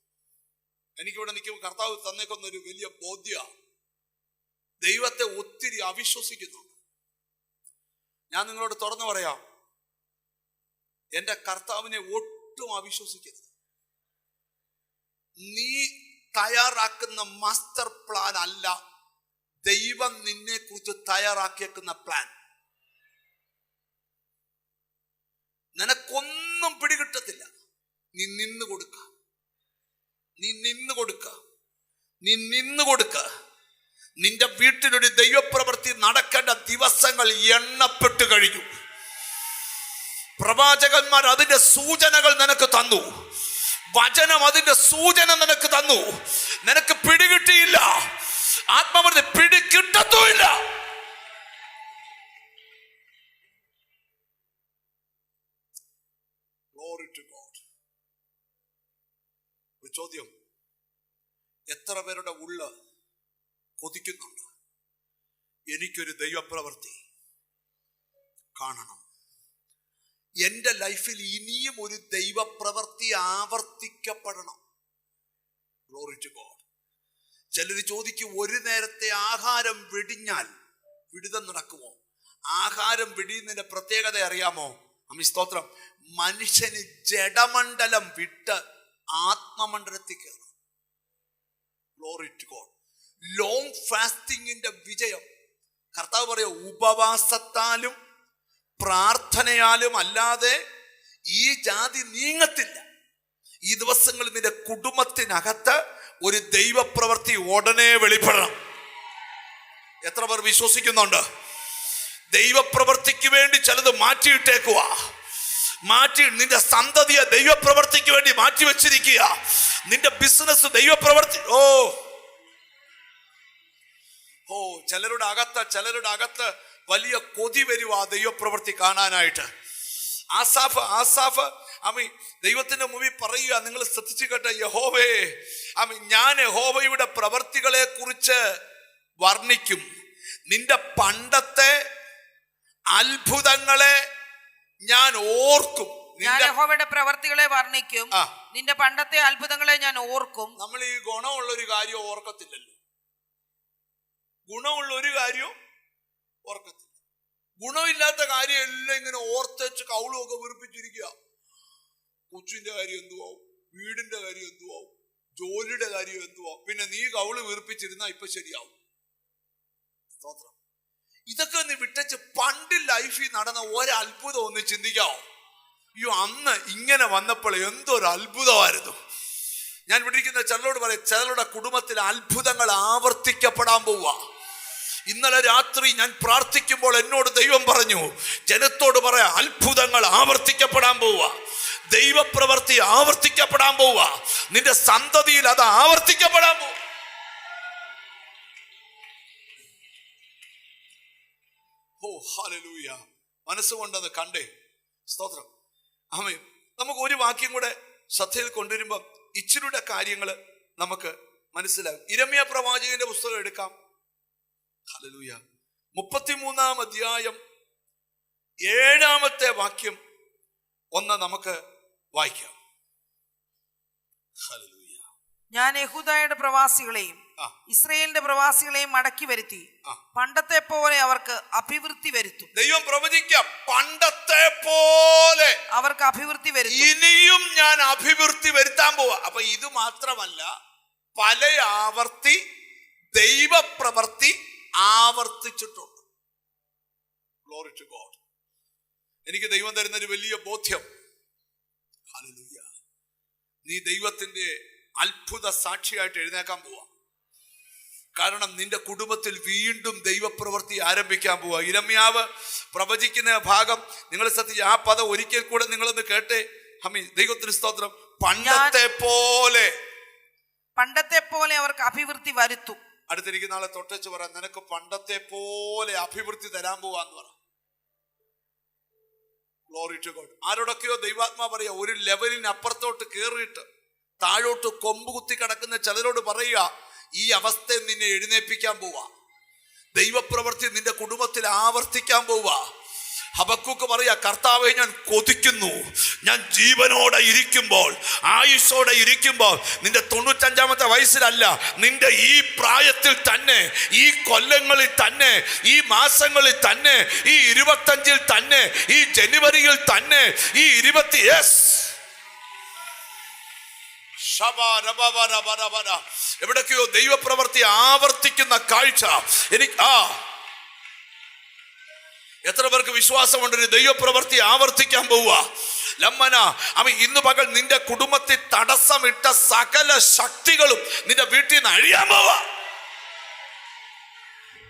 എനിക്കിവിടെ നിൽക്കുമ്പോൾ കർത്താവ് തന്നേക്കുന്ന ഒരു വലിയ ബോധ്യ, ദൈവത്തെ ഒത്തിരി അവിശ്വസിക്കുന്നുണ്ട്. ഞാൻ നിങ്ങളോട് തുറന്നു പറയാം, എന്റെ കർത്താവിനെ ഒട്ടും അവിശ്വസിക്കരുത്. നീ തയ്യാറാക്കുന്ന മാസ്റ്റർ പ്ലാൻ അല്ല ദൈവം നിന്നെ കുറിച്ച് തയ്യാറാക്കിയേക്കുന്ന പ്ലാൻ. നിനക്കൊന്നും പിടികിട്ടത്തില്ല. നീ നിന്ന് കൊടുക്ക, നീ നിന്ന് കൊടുക്ക, നീ നിന്ന് കൊടുക്ക. നിന്റെ വീട്ടിലൊരു ദൈവപ്രവൃത്തി നടക്കേണ്ട ദിവസങ്ങൾ എണ്ണപ്പെട്ട് കഴിഞ്ഞു. പ്രവാചകന്മാർ അതിന്റെ സൂചനകൾ നിനക്ക് തന്നു. വചനം അതിന്റെ സൂചന നിനക്ക് തന്നു. നിനക്ക് പിടികിട്ടിയില്ല. ആത്മാവിനെ പിടികിട്ടത്തുമില്ല. Glory to God. ഒരു ചോദ്യം, എത്ര പേരുടെ ഉള്ള കൊതിക്കുന്നുണ്ട്, എനിക്കൊരു ദൈവപ്രവൃത്തി കാണണം, എന്റെ ലൈഫിൽ ഇനിയും ഒരു ദൈവപ്രവൃത്തി ആവർത്തിക്കപ്പെടണം. Glory to God. ചിലർ ചോദിക്കും, ഒരു നേരത്തെ ആഹാരം വെടിഞ്ഞാൽ വിടുതൽ നടക്കുമോ? ആഹാരം വെടിയുന്നതിന്റെ പ്രത്യേകത അറിയാമോ? അമ്മി സ്തോത്രം. മനുഷ്യന് ജഡമണ്ഡലം വിട്ട് ആത്മമണ്ഡലത്തിൽ കയറും. Glory to God. ലോങ് ഫാസ്റ്റിംഗിന്റെ വിജയം കർത്താവ് പറയോ, ഉപവാസത്താലും പ്രാർത്ഥനയാലും അല്ലാതെ ഈ ജാതി നീങ്ങത്തില്ല. ഈ ദിവസങ്ങളിൽ നിന്റെ കുടുംബത്തിനകത്ത് ഒരു ദൈവപ്രവൃത്തി ഉടനെ വെളിപ്പെടണം. എത്ര പേർ വിശ്വസിക്കുന്നുണ്ട്? ദൈവപ്രവൃത്തിക്ക് വേണ്ടി ചിലത് മാറ്റിയിട്ടേക്കുക. നിന്റെ സന്തതിയെ ദൈവപ്രവൃത്തിക്ക് വേണ്ടി മാറ്റി വെച്ചിരിക്കുക. നിന്റെ ബിസിനസ് ദൈവപ്രവൃത്തി. ചിലരുടെ അകത്ത് വലിയ കൊതി വരുക ദൈവപ്രവൃത്തി കാണാനായിട്ട്. ആസാഫ് ദൈവത്തിന്റെ മുമ്പിൽ പറയുക, നിങ്ങൾ ശ്രദ്ധിച്ചു കേട്ടെ, യഹോവേ, ഞാൻ യഹോവയുടെ പ്രവൃത്തികളെ കുറിച്ച് വർണ്ണിക്കും. നിന്റെ പണ്ടത്തെ അത്ഭുതങ്ങളെ ഞാൻ ഓർക്കും. ഞാൻ യഹോവയുടെ പ്രവൃത്തികളെ വർണ്ണിക്കും, നിന്റെ പണ്ടത്തെ അത്ഭുതങ്ങളെ ഞാൻ ഓർക്കും. നമ്മൾ ഈ ഗുണമുള്ള ഒരു കാര്യം ഓർക്കത്തില്ലല്ലോ. ഗുണമുള്ള ഒരു കാര്യവും ഓർക്കത്തില്ല. ഗുണമില്ലാത്ത കാര്യം എല്ലാം ഇങ്ങനെ ഓർത്തേച്ച് കൗളുമൊക്കെ വീർപ്പിച്ചിരിക്കുക. കൊച്ചിന്റെ കാര്യം എന്തുവാവും, വീടിന്റെ കാര്യം എന്തുവാവും, ജോലിയുടെ കാര്യം എന്തുവാവും. പിന്നെ നീ കൗള് വീർപ്പിച്ചിരുന്നാ ഇപ്പൊ ശരിയാവും. സ്തോത്രം. ഇതൊക്കെ ഒന്ന് വിട്ടച്ച് പണ്ട് ലൈഫിൽ നടന്ന ഒരത്ഭുതം ഒന്ന് ചിന്തിക്കാവോ? അന്ന് ഇങ്ങനെ വന്നപ്പോൾ എന്തൊരു അത്ഭുതമായിരുന്നു. ഞാൻ വിളിക്കുന്ന ചിലരോട് പറയാം, ചിലരുടെ കുടുംബത്തിൽ അത്ഭുതങ്ങൾ ആവർത്തിക്കപ്പെടാൻ പോവുക. ഇന്നലെ രാത്രി ഞാൻ പ്രാർത്ഥിക്കുമ്പോൾ എന്നോട് ദൈവം പറഞ്ഞു, ജനത്തോട് പറയാ, അത്ഭുതങ്ങൾ ആവർത്തിക്കപ്പെടാൻ പോവുക, ദൈവപ്രവൃത്തി ആവർത്തിക്കപ്പെടാൻ പോവുക, നിന്റെ സന്തതിയിൽ അത് ആവർത്തിക്കപ്പെടാൻ പോവുക. ഓ ഹല്ലേലൂയ. മനസ്സുകൊണ്ടത് കണ്ടേ. സ്തോത്രം. ആമേൻ. നമുക്ക് ഒരു വാക്യം കൂടെ ശ്രദ്ധയിൽ കൊണ്ടുവരുമ്പോൾ ഇച്ചിരിയുടെ കാര്യങ്ങൾ നമുക്ക് മനസ്സിലാകും. യിരെമ്യാ പ്രവാചകന്റെ പുസ്തകം എടുക്കാം. ഹല്ലേലൂയ. 33-ാം അധ്യായം 7-ാമത്തെ വാക്യം ഒന്ന് നമുക്ക് വായിക്കാം. ഹല്ലേലൂയ. ഞാൻ യെഹൂദയുടെ പ്രവാസികളെയും ഇസ്രായേലിന്റെ പ്രവാസികളെയും മടക്കി വരുത്തി പണ്ടത്തെ പോലെ അവർക്ക് അഭിവൃദ്ധി വരുത്തും. ദൈവം പ്രവചിക്കാം, പണ്ടത്തെ പോലെ അവർക്ക് അഭിവൃദ്ധി വരുത്തും. ഇനിയും ഞാൻ അഭിവൃദ്ധി വരുത്താൻ പോവാ. അപ്പൊ ഇത് മാത്രമല്ല, പല ആവർത്തി ദൈവപ്രവൃത്തി ആവർത്തിച്ചിട്ടുണ്ട്. Glory to God. എനിക്ക് ദൈവം തരുന്ന ഒരു വലിയ ബോധ്യം, ഹല്ലേലൂയ, നീ ദൈവത്തിന്റെ അത്ഭുത സാക്ഷിയായിട്ട് എഴുന്നേക്കാൻ പോവാ. കാരണം നിന്റെ കുടുംബത്തിൽ വീണ്ടും ദൈവപ്രവൃത്തി ആരംഭിക്കാൻ പോവാ. യിരെമ്യാവ് പ്രവചിക്കുന്ന ഭാഗം നിങ്ങൾ ശ്രദ്ധിച്ച് ആ പദം ഒരിക്കൽ കൂടെ നിങ്ങളൊന്ന് കേട്ടെ. ദൈവത്തിന് സ്തോത്രം. പണ്ടത്തെ പോലെ അവർക്ക് അഭിവൃദ്ധി വരുത്തും. അടുത്തിരിക്കുന്ന ആളെ തൊട്ടച്ച് പറ, നിനക്ക് പണ്ടത്തെ പോലെ അഭിവൃദ്ധി തരാൻ പോവാന്ന് പറ. Glory to God. ആരോടൊക്കെയോ ദൈവാത്മാ പറയാ, ഒരു ലെവലിന് അപ്പുറത്തോട്ട് കേറിയിട്ട് താഴോട്ട് കൊമ്പ് കുത്തി കിടക്കുന്ന ചിലരോട് പറയുക, ഈ അവസ്ഥയിൽ നിന്നെ എഴുന്നേൽപ്പിക്കാൻ പോവാ. ദൈവപ്രവൃത്തി നിന്റെ കുടുംബത്തിൽ ആവർത്തിക്കാൻ പോവാ. ഹബക്കൂക്ക് പറയാ, കർത്താവെ ഞാൻ കൊതിക്കുന്നു, ഞാൻ ജീവനോടെ ഇരിക്കുമ്പോൾ, ആയുസ്സോടെ ഇരിക്കുമ്പോൾ, നിന്റെ 95-ാമത്തെ വയസ്സിലല്ല, നിന്റെ ഈ പ്രായത്തിൽ തന്നെ, ഈ കൊല്ലങ്ങളിൽ തന്നെ, ഈ മാസങ്ങളിൽ തന്നെ, ഈ 25-ൽ തന്നെ, ഈ ജനുവരിയിൽ തന്നെ, ഈ 20 എവിടൊക്കെയോ ദൈവപ്രവൃത്തി ആവർത്തിക്കുന്ന കാഴ്ച എനിക്ക് എത്ര പേർക്ക് വിശ്വാസമുണ്ട്? ദൈവപ്രവൃത്തി ആവർത്തിക്കാൻ പോവുക. ലമ്മന അവൻ ഇന്ന് പകൽ നിന്റെ കുടുംബത്തിൽ തടസ്സമിട്ട സകല ശക്തികളും നിന്റെ വീട്ടിൽ നിന്ന് അഴിയാൻ പോവാ.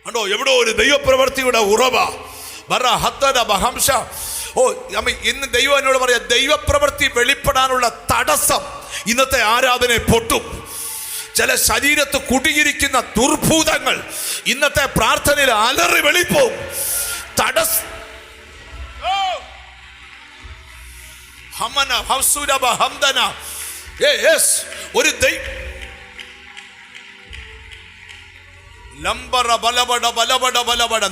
കണ്ടോ, എവിടോ ഒരു ദൈവപ്രവൃത്തിയുടെ ഉറവ. ഇന്ന് ദൈവം എന്നോട് പറയാ, ദൈവപ്രവൃത്തി വെളിപ്പെടാനുള്ള തടസ്സം ഇന്നത്തെ ആരാധന പൊട്ടും. ചില ശരീരത്ത് കുടിയിരിക്കുന്ന ദുർഭൂതങ്ങൾ ഇന്നത്തെ പ്രാർത്ഥനയിൽ അലറി വെളിപ്പോവും. ഒരു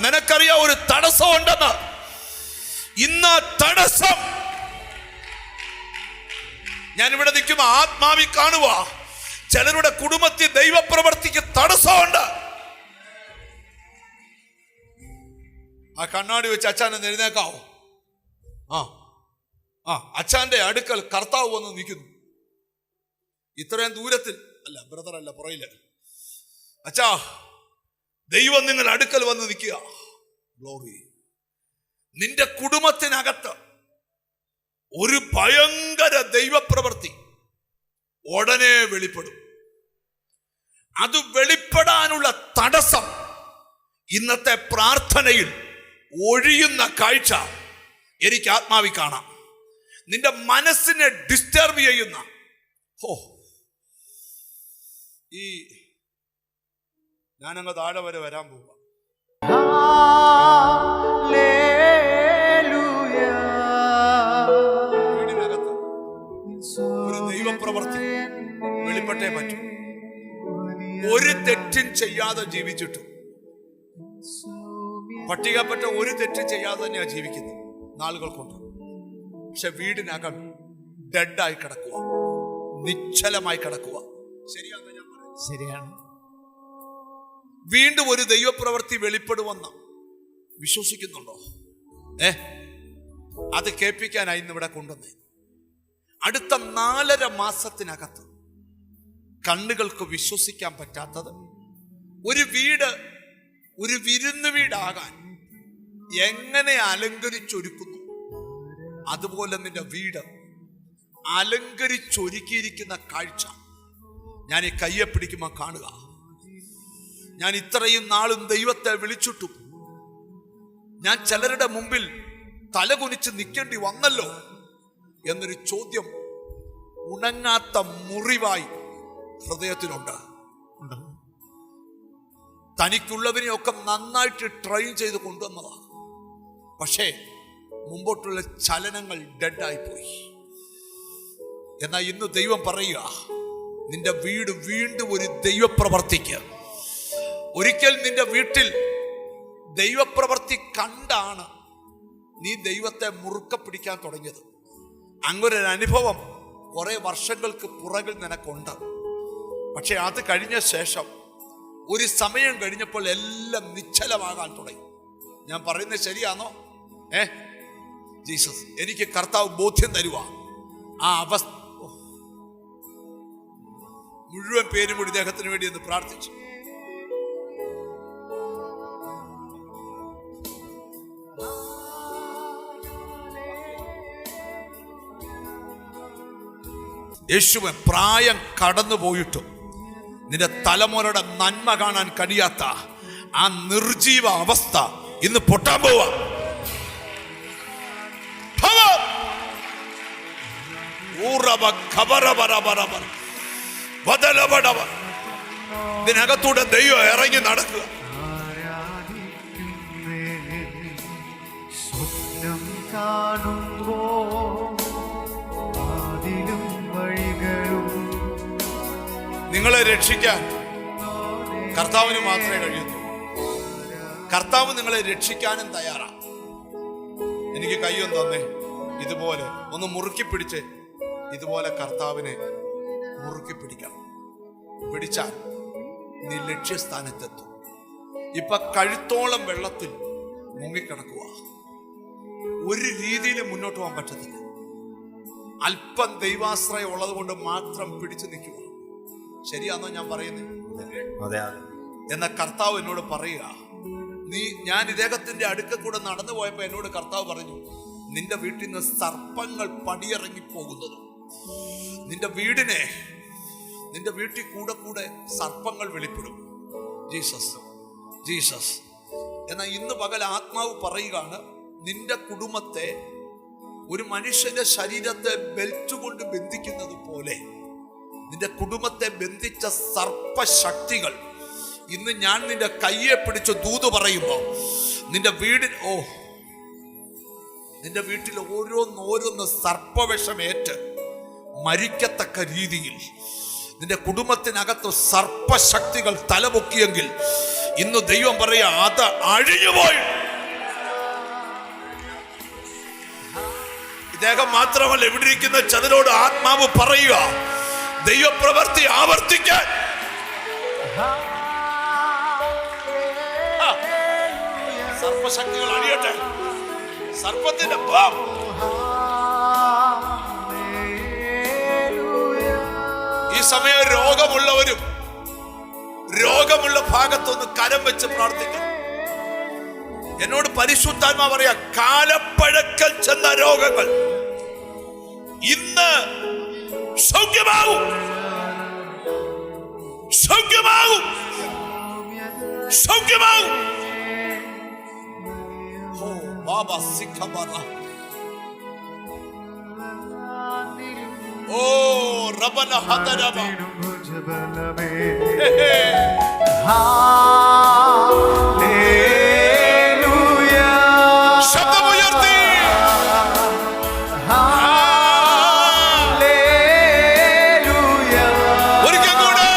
നിനക്കറിയാം ഒരു തടസ്സം ഉണ്ടെന്ന്. ഇന്ന് തടസ്സം ഞാൻ ഇവിടെ നിൽക്കുമ്പോ ആത്മാവി കാണുക, ചിലരുടെ കുടുംബത്തിൽ ദൈവപ്രവൃത്തിക്ക് തടസ്സമുണ്ട്. ആ കണ്ണാടി വെച്ച് അച്ഛനെ എഴുന്നേക്കാവോ? അച്ഛന്റെ അടുക്കൽ കർത്താവ് വന്ന് നിൽക്കുന്നു. ഇത്രയും ദൂരത്തിൽ അല്ല, ബ്രദർ അല്ല, പുറയില്. അച്ഛാ, ദൈവം നിങ്ങൾ അടുക്കൽ വന്ന് നിൽക്കുക. ഗ്ലോറി. നിന്റെ കുടുംബത്തിനകത്ത് ഒരു ഭയങ്കര ദൈവപ്രവൃത്തി ഉടനെ വെളിപ്പെടും. അത് വെളിപ്പെടാനുള്ള തടസ്സം ഇന്നത്തെ പ്രാർത്ഥനയിൽ ഒഴിയുന്ന കാഴ്ച എനിക്ക് ആത്മാവി കാണാം. നിന്റെ മനസ്സിനെ ഡിസ്റ്റർബ് ചെയ്യുന്ന ഈ ഞാനങ്ങ് താഴെ വരെ വരാൻ പോവാ. വീടിനകത്ത് ഒരു ദൈവപ്രവൃത്തി വെളിപ്പെട്ടേ പറ്റും. ഒരു തെറ്റും ചെയ്യാതെ ജീവിച്ചിട്ടും, പട്ടികപ്പെട്ട ഒരു തെറ്റും ചെയ്യാതെ തന്നെയാണ് ജീവിക്കുന്നത് നാളുകൾ കൊണ്ട്. പക്ഷെ വീടിനകം ഡെഡായി കിടക്കുക, നിശ്ചലമായി കിടക്കുക. ശരിയാണ്, ഞാൻ പറയുന്നത് ശരിയാണ്. വീണ്ടും ഒരു ദൈവപ്രവൃത്തി വെളിപ്പെടുമെന്ന് വിശ്വസിക്കുന്നുണ്ടോ? അത് കേൾപ്പിക്കാനായി ഇന്ന് ഇവിടെ കൊണ്ടുവന്നേ. അടുത്ത 4.5 മാസത്തിനകത്ത് കണ്ണുകൾക്ക് വിശ്വസിക്കാൻ പറ്റാത്തത് ഒരു വീട് ഒരു വിരുന്ന് വീടാകാൻ എങ്ങനെ അലങ്കരിച്ചൊരുക്കുന്നു, അതുപോലെ നിന്റെ വീട് അലങ്കരിച്ചൊരുക്കിയിരിക്കുന്ന കാഴ്ച ഞാൻ ഈ കയ്യെ പിടിക്കുമ്പോൾ കാണുക, ഞാൻ ഇത്രയും നാളും ദൈവത്തെ വിളിച്ചിട്ടും ഞാൻ ചിലരുടെ മുമ്പിൽ തലകുനിച്ച് നിൽക്കേണ്ടി വന്നല്ലോ എന്നൊരു ചോദ്യം ഉണങ്ങാത്ത മുറിവായി ഹൃദയത്തിലുണ്ട്. തനിക്കുള്ളവരെയൊക്കെ നന്നായിട്ട് ട്രെയിൻ ചെയ്ത് കൊണ്ടുവന്നതാണ്. പക്ഷേ മുമ്പോട്ടുള്ള ചലനങ്ങൾ ഡെഡായി പോയി. എന്നാൽ ഇന്ന് ദൈവം പറയുക, നിന്റെ വീട് വീണ്ടും ഒരു ദൈവപ്രവർത്തിക്ക്. ഒരിക്കൽ നിന്റെ വീട്ടിൽ ദൈവപ്രവർത്തി കണ്ടാണ് നീ ദൈവത്തെ മുറുക്കെ പിടിക്കാൻ തുടങ്ങിയത്. അങ്ങനൊരു അനുഭവം കുറെ വർഷങ്ങൾക്ക് പുറകിൽ നിനക്കുണ്ട്. പക്ഷെ അത് കഴിഞ്ഞ ശേഷം ഒരു സമയം കഴിഞ്ഞപ്പോൾ എല്ലാം നിശ്ചലമാകാൻ തുടങ്ങി. ഞാൻ പറയുന്നത് ശരിയാണോ? ജീസസ്, എനിക്ക് കർത്താവ് ബോധ്യം തരുക. ആ അവസ്ഥ മുഴുവൻ പേരും കൂടി ഇദ്ദേഹത്തിന് വേണ്ടി ഒന്ന് പ്രാർത്ഥിച്ചു. യേശുവെ, പ്രായം കടന്നു പോയിട്ടും നിന്റെ തലമുറയുടെ നന്മ കാണാൻ കഴിയാത്ത ആ നിർജീവ അവസ്ഥ ഇന്ന് പൊട്ടാൻ പോവാ. ഇതിനകത്തൂടെ ദൈവം ഇറങ്ങി നടക്കുക. സ്വപ്നം കാണുമ്പോ നിങ്ങളെ രക്ഷിക്കാൻ കർത്താവിന് മാത്രമേ കഴിയൂ. കർത്താവ് നിങ്ങളെ രക്ഷിക്കാനും തയ്യാറാ. എനിക്ക് കയ്യൊന്ന് തന്നേ, ഇതുപോലെ ഒന്ന് മുറുക്കി പിടിച്ച്, ഇതുപോലെ കർത്താവിനെ മുറുക്കി പിടിക്കണം. പിടിച്ചാൽ നീ ലക്ഷ്യസ്ഥാനത്തെത്തും. ഇപ്പൊ കഴുത്തോളം വെള്ളത്തിൽ മുങ്ങിക്കിടക്കുക. ഒരു രീതിയിലും മുന്നോട്ട് പോകാൻ പറ്റത്തില്ല. അല്പം ദൈവാശ്രയം ഉള്ളത് കൊണ്ട് മാത്രം പിടിച്ചു നിൽക്കുക. ശരിയാണോ ഞാൻ പറയുന്നത്? അതെ. എന്ന കർത്താവ് എന്നോട് പറയുക, ഞാൻ ഇദ്ദേഹത്തിന്റെ അടുക്കൽ കൂടെ നടന്നു പോയപ്പോ എന്നോട് കർത്താവ് പറഞ്ഞു, നിന്റെ വീട്ടിൽ നിന്ന് സർപ്പങ്ങൾ പടിയിറങ്ങി പോകുന്നതും നിന്റെ വീട്ടിൽ കൂടെ കൂടെ സർപ്പങ്ങൾ വെളിപ്പെടും. Jesus Jesus. എന്നാൽ ഇന്ന് പകൽ ആത്മാവ് പറയുകയാണ്, നിന്റെ കുടുംബത്തെ ഒരു മനുഷ്യന്റെ ശരീരത്തെ ബെൽറ്റ് കൊണ്ട് ബന്ധിക്കുന്നത് പോലെ നിന്റെ കുടുംബത്തെ ബന്ധിച്ച സർപ്പശക്തികൾ ഇന്ന് ഞാൻ നിന്റെ കയ്യെ പിടിച്ച് ദൂത് പറയുമ്പോ നിന്റെ വീട്ടിൽ ഓരോന്ന് സർപ്പവിഷമേറ്റ് മരിക്കത്തക്ക രീതിയിൽ നിന്റെ കുടുംബത്തിനകത്ത് സർപ്പശക്തികൾ തലപൊക്കിയെങ്കിൽ ഇന്ന് ദൈവം പറയാ, അത് അഴിഞ്ഞുപോയി. ഇദ്ദേഹം മാത്രമല്ല, ഇവിടെ ഇരിക്കുന്ന ചതിനോട് ആത്മാവ് പറയുക, ദൈവപ്രവൃത്തി ആവർത്തിക്കാൻ. സർപ്പശക്തികൾ അഴിയട്ടെ. സർപ്പത്തിന്റെ ഈ സമയം രോഗമുള്ളവരും രോഗമുള്ള ഭാഗത്തൊന്ന് കരം വെച്ച് പ്രാർത്ഥിക്കണം. എന്നോട് പരിശുദ്ധാത്മാ പറയാ, കാലപ്പഴക്കൽ ചെന്ന രോഗങ്ങൾ ഇന്ന് സൗഖ്യമാകും, സൗഖ്യമാകും, സൗഖ്യമാകും. ഓ ബാബാ സിഖബറ, ഓ റബന ഹദരബ, ശബ്ദമുയർത്തി ഒരിക്കൽ കൂടെ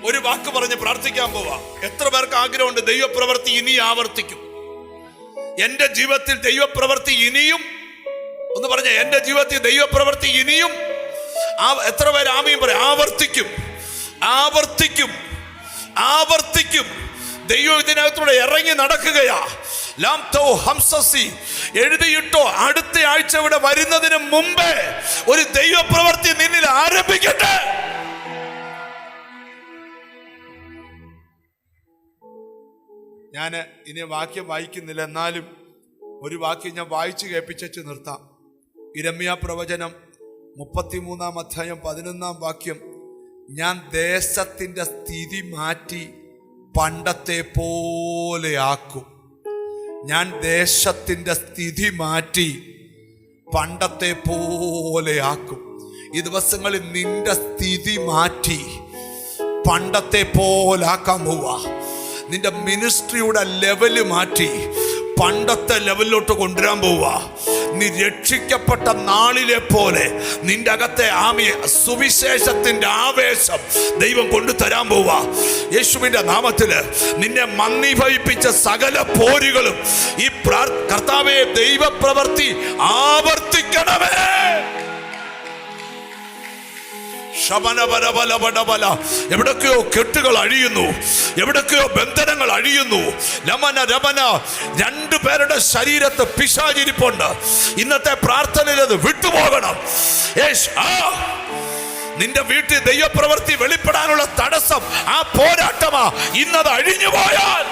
ഒരു വാക്ക് പറഞ്ഞ് പ്രാർത്ഥിക്കാൻ പോവാ. എത്ര പേർക്ക് ആഗ്രഹമുണ്ട് ദൈവപ്രവൃത്തി ഇനി ആവർത്തിക്കും? എന്റെ ജീവിതത്തിൽ ദൈവപ്രവൃത്തി ഇനിയും ഒന്ന് പറഞ്ഞ, എൻ്റെ ജീവിതത്തിൽ ദൈവപ്രവൃത്തി ഇനിയും എത്ര പേര് ആമീൻ പറയും? ആവർത്തിക്കും, ആവർത്തിക്കും, ആവർത്തിക്കും. ദൈവം ഇതിനകത്തൂടെ ഇറങ്ങി നടക്കുകയാ. ലാം തോ ഹംസസി എഴുതിയിട്ടോ, അടുത്ത ആഴ്ച ഇവിടെ വരുന്നതിന് മുമ്പേ ഒരു ദൈവപ്രവൃത്തി നിന്നിൽ ആരംഭിക്കട്ടെ. ഞാൻ ഇനി വാക്യം വായിക്കുന്നില്ല, എന്നാലും ഒരു വാക്യം ഞാൻ വായിച്ചു കേൾപ്പിച്ചു നിർത്താം. യിരെമ്യാ പ്രവചനം 33-ാം അധ്യായം 11-ാം വാക്യം. ഞാൻ ദേശത്തിന്റെ സ്ഥിതി മാറ്റി പണ്ടത്തെ പോലെ ആക്കും. ഞാൻ ദേശത്തിന്റെ സ്ഥിതി മാറ്റി പണ്ടത്തെ പോലെ ആക്കും. ഈ ദിവസങ്ങളിൽ നിന്റെ സ്ഥിതി മാറ്റി പണ്ടത്തെ പോലെ ആക്കാൻ പോവാ. നിന്റെ മിനിസ്ട്രിയുടെ ലെവല് മാറ്റി പണ്ടത്തെ ലെവലിലോട്ട് കൊണ്ടുവരാൻ പോവാ. നീ രക്ഷിക്കപ്പെട്ട നാളിലെ പോലെ നിന്റെ അകത്തെ ആമിയെ സുവിശേഷത്തിന്റെ ആവേശം ദൈവം കൊണ്ടുതരാൻ പോവാ. യേശുവിന്റെ നാമത്തില് നിന്നെ മന്ദീഭവിപ്പിച്ച സകല പോരുകളും ഈ കർത്താവേ ദൈവപ്രവൃത്തി ആവർത്തിക്കണമേ. എവിടൊക്കെയോ കെട്ടുകൾ അഴിയുന്നു, എവിടൊക്കെയോ ബന്ധനങ്ങൾ അഴിയുന്നു. ലമന രമന, രണ്ടുപേരുടെ ശരീരത്ത് പിശാചിരിപ്പുണ്ട്. ഇന്നത്തെ പ്രാർത്ഥനയിൽ അത് വിട്ടുപോകണം. നിന്റെ വീട്ടിൽ ദൈവപ്രവൃത്തി വെളിപ്പെടാനുള്ള തടസ്സം ആ പോരാട്ടമാ. ഇന്നത് അഴിഞ്ഞു പോയാൽ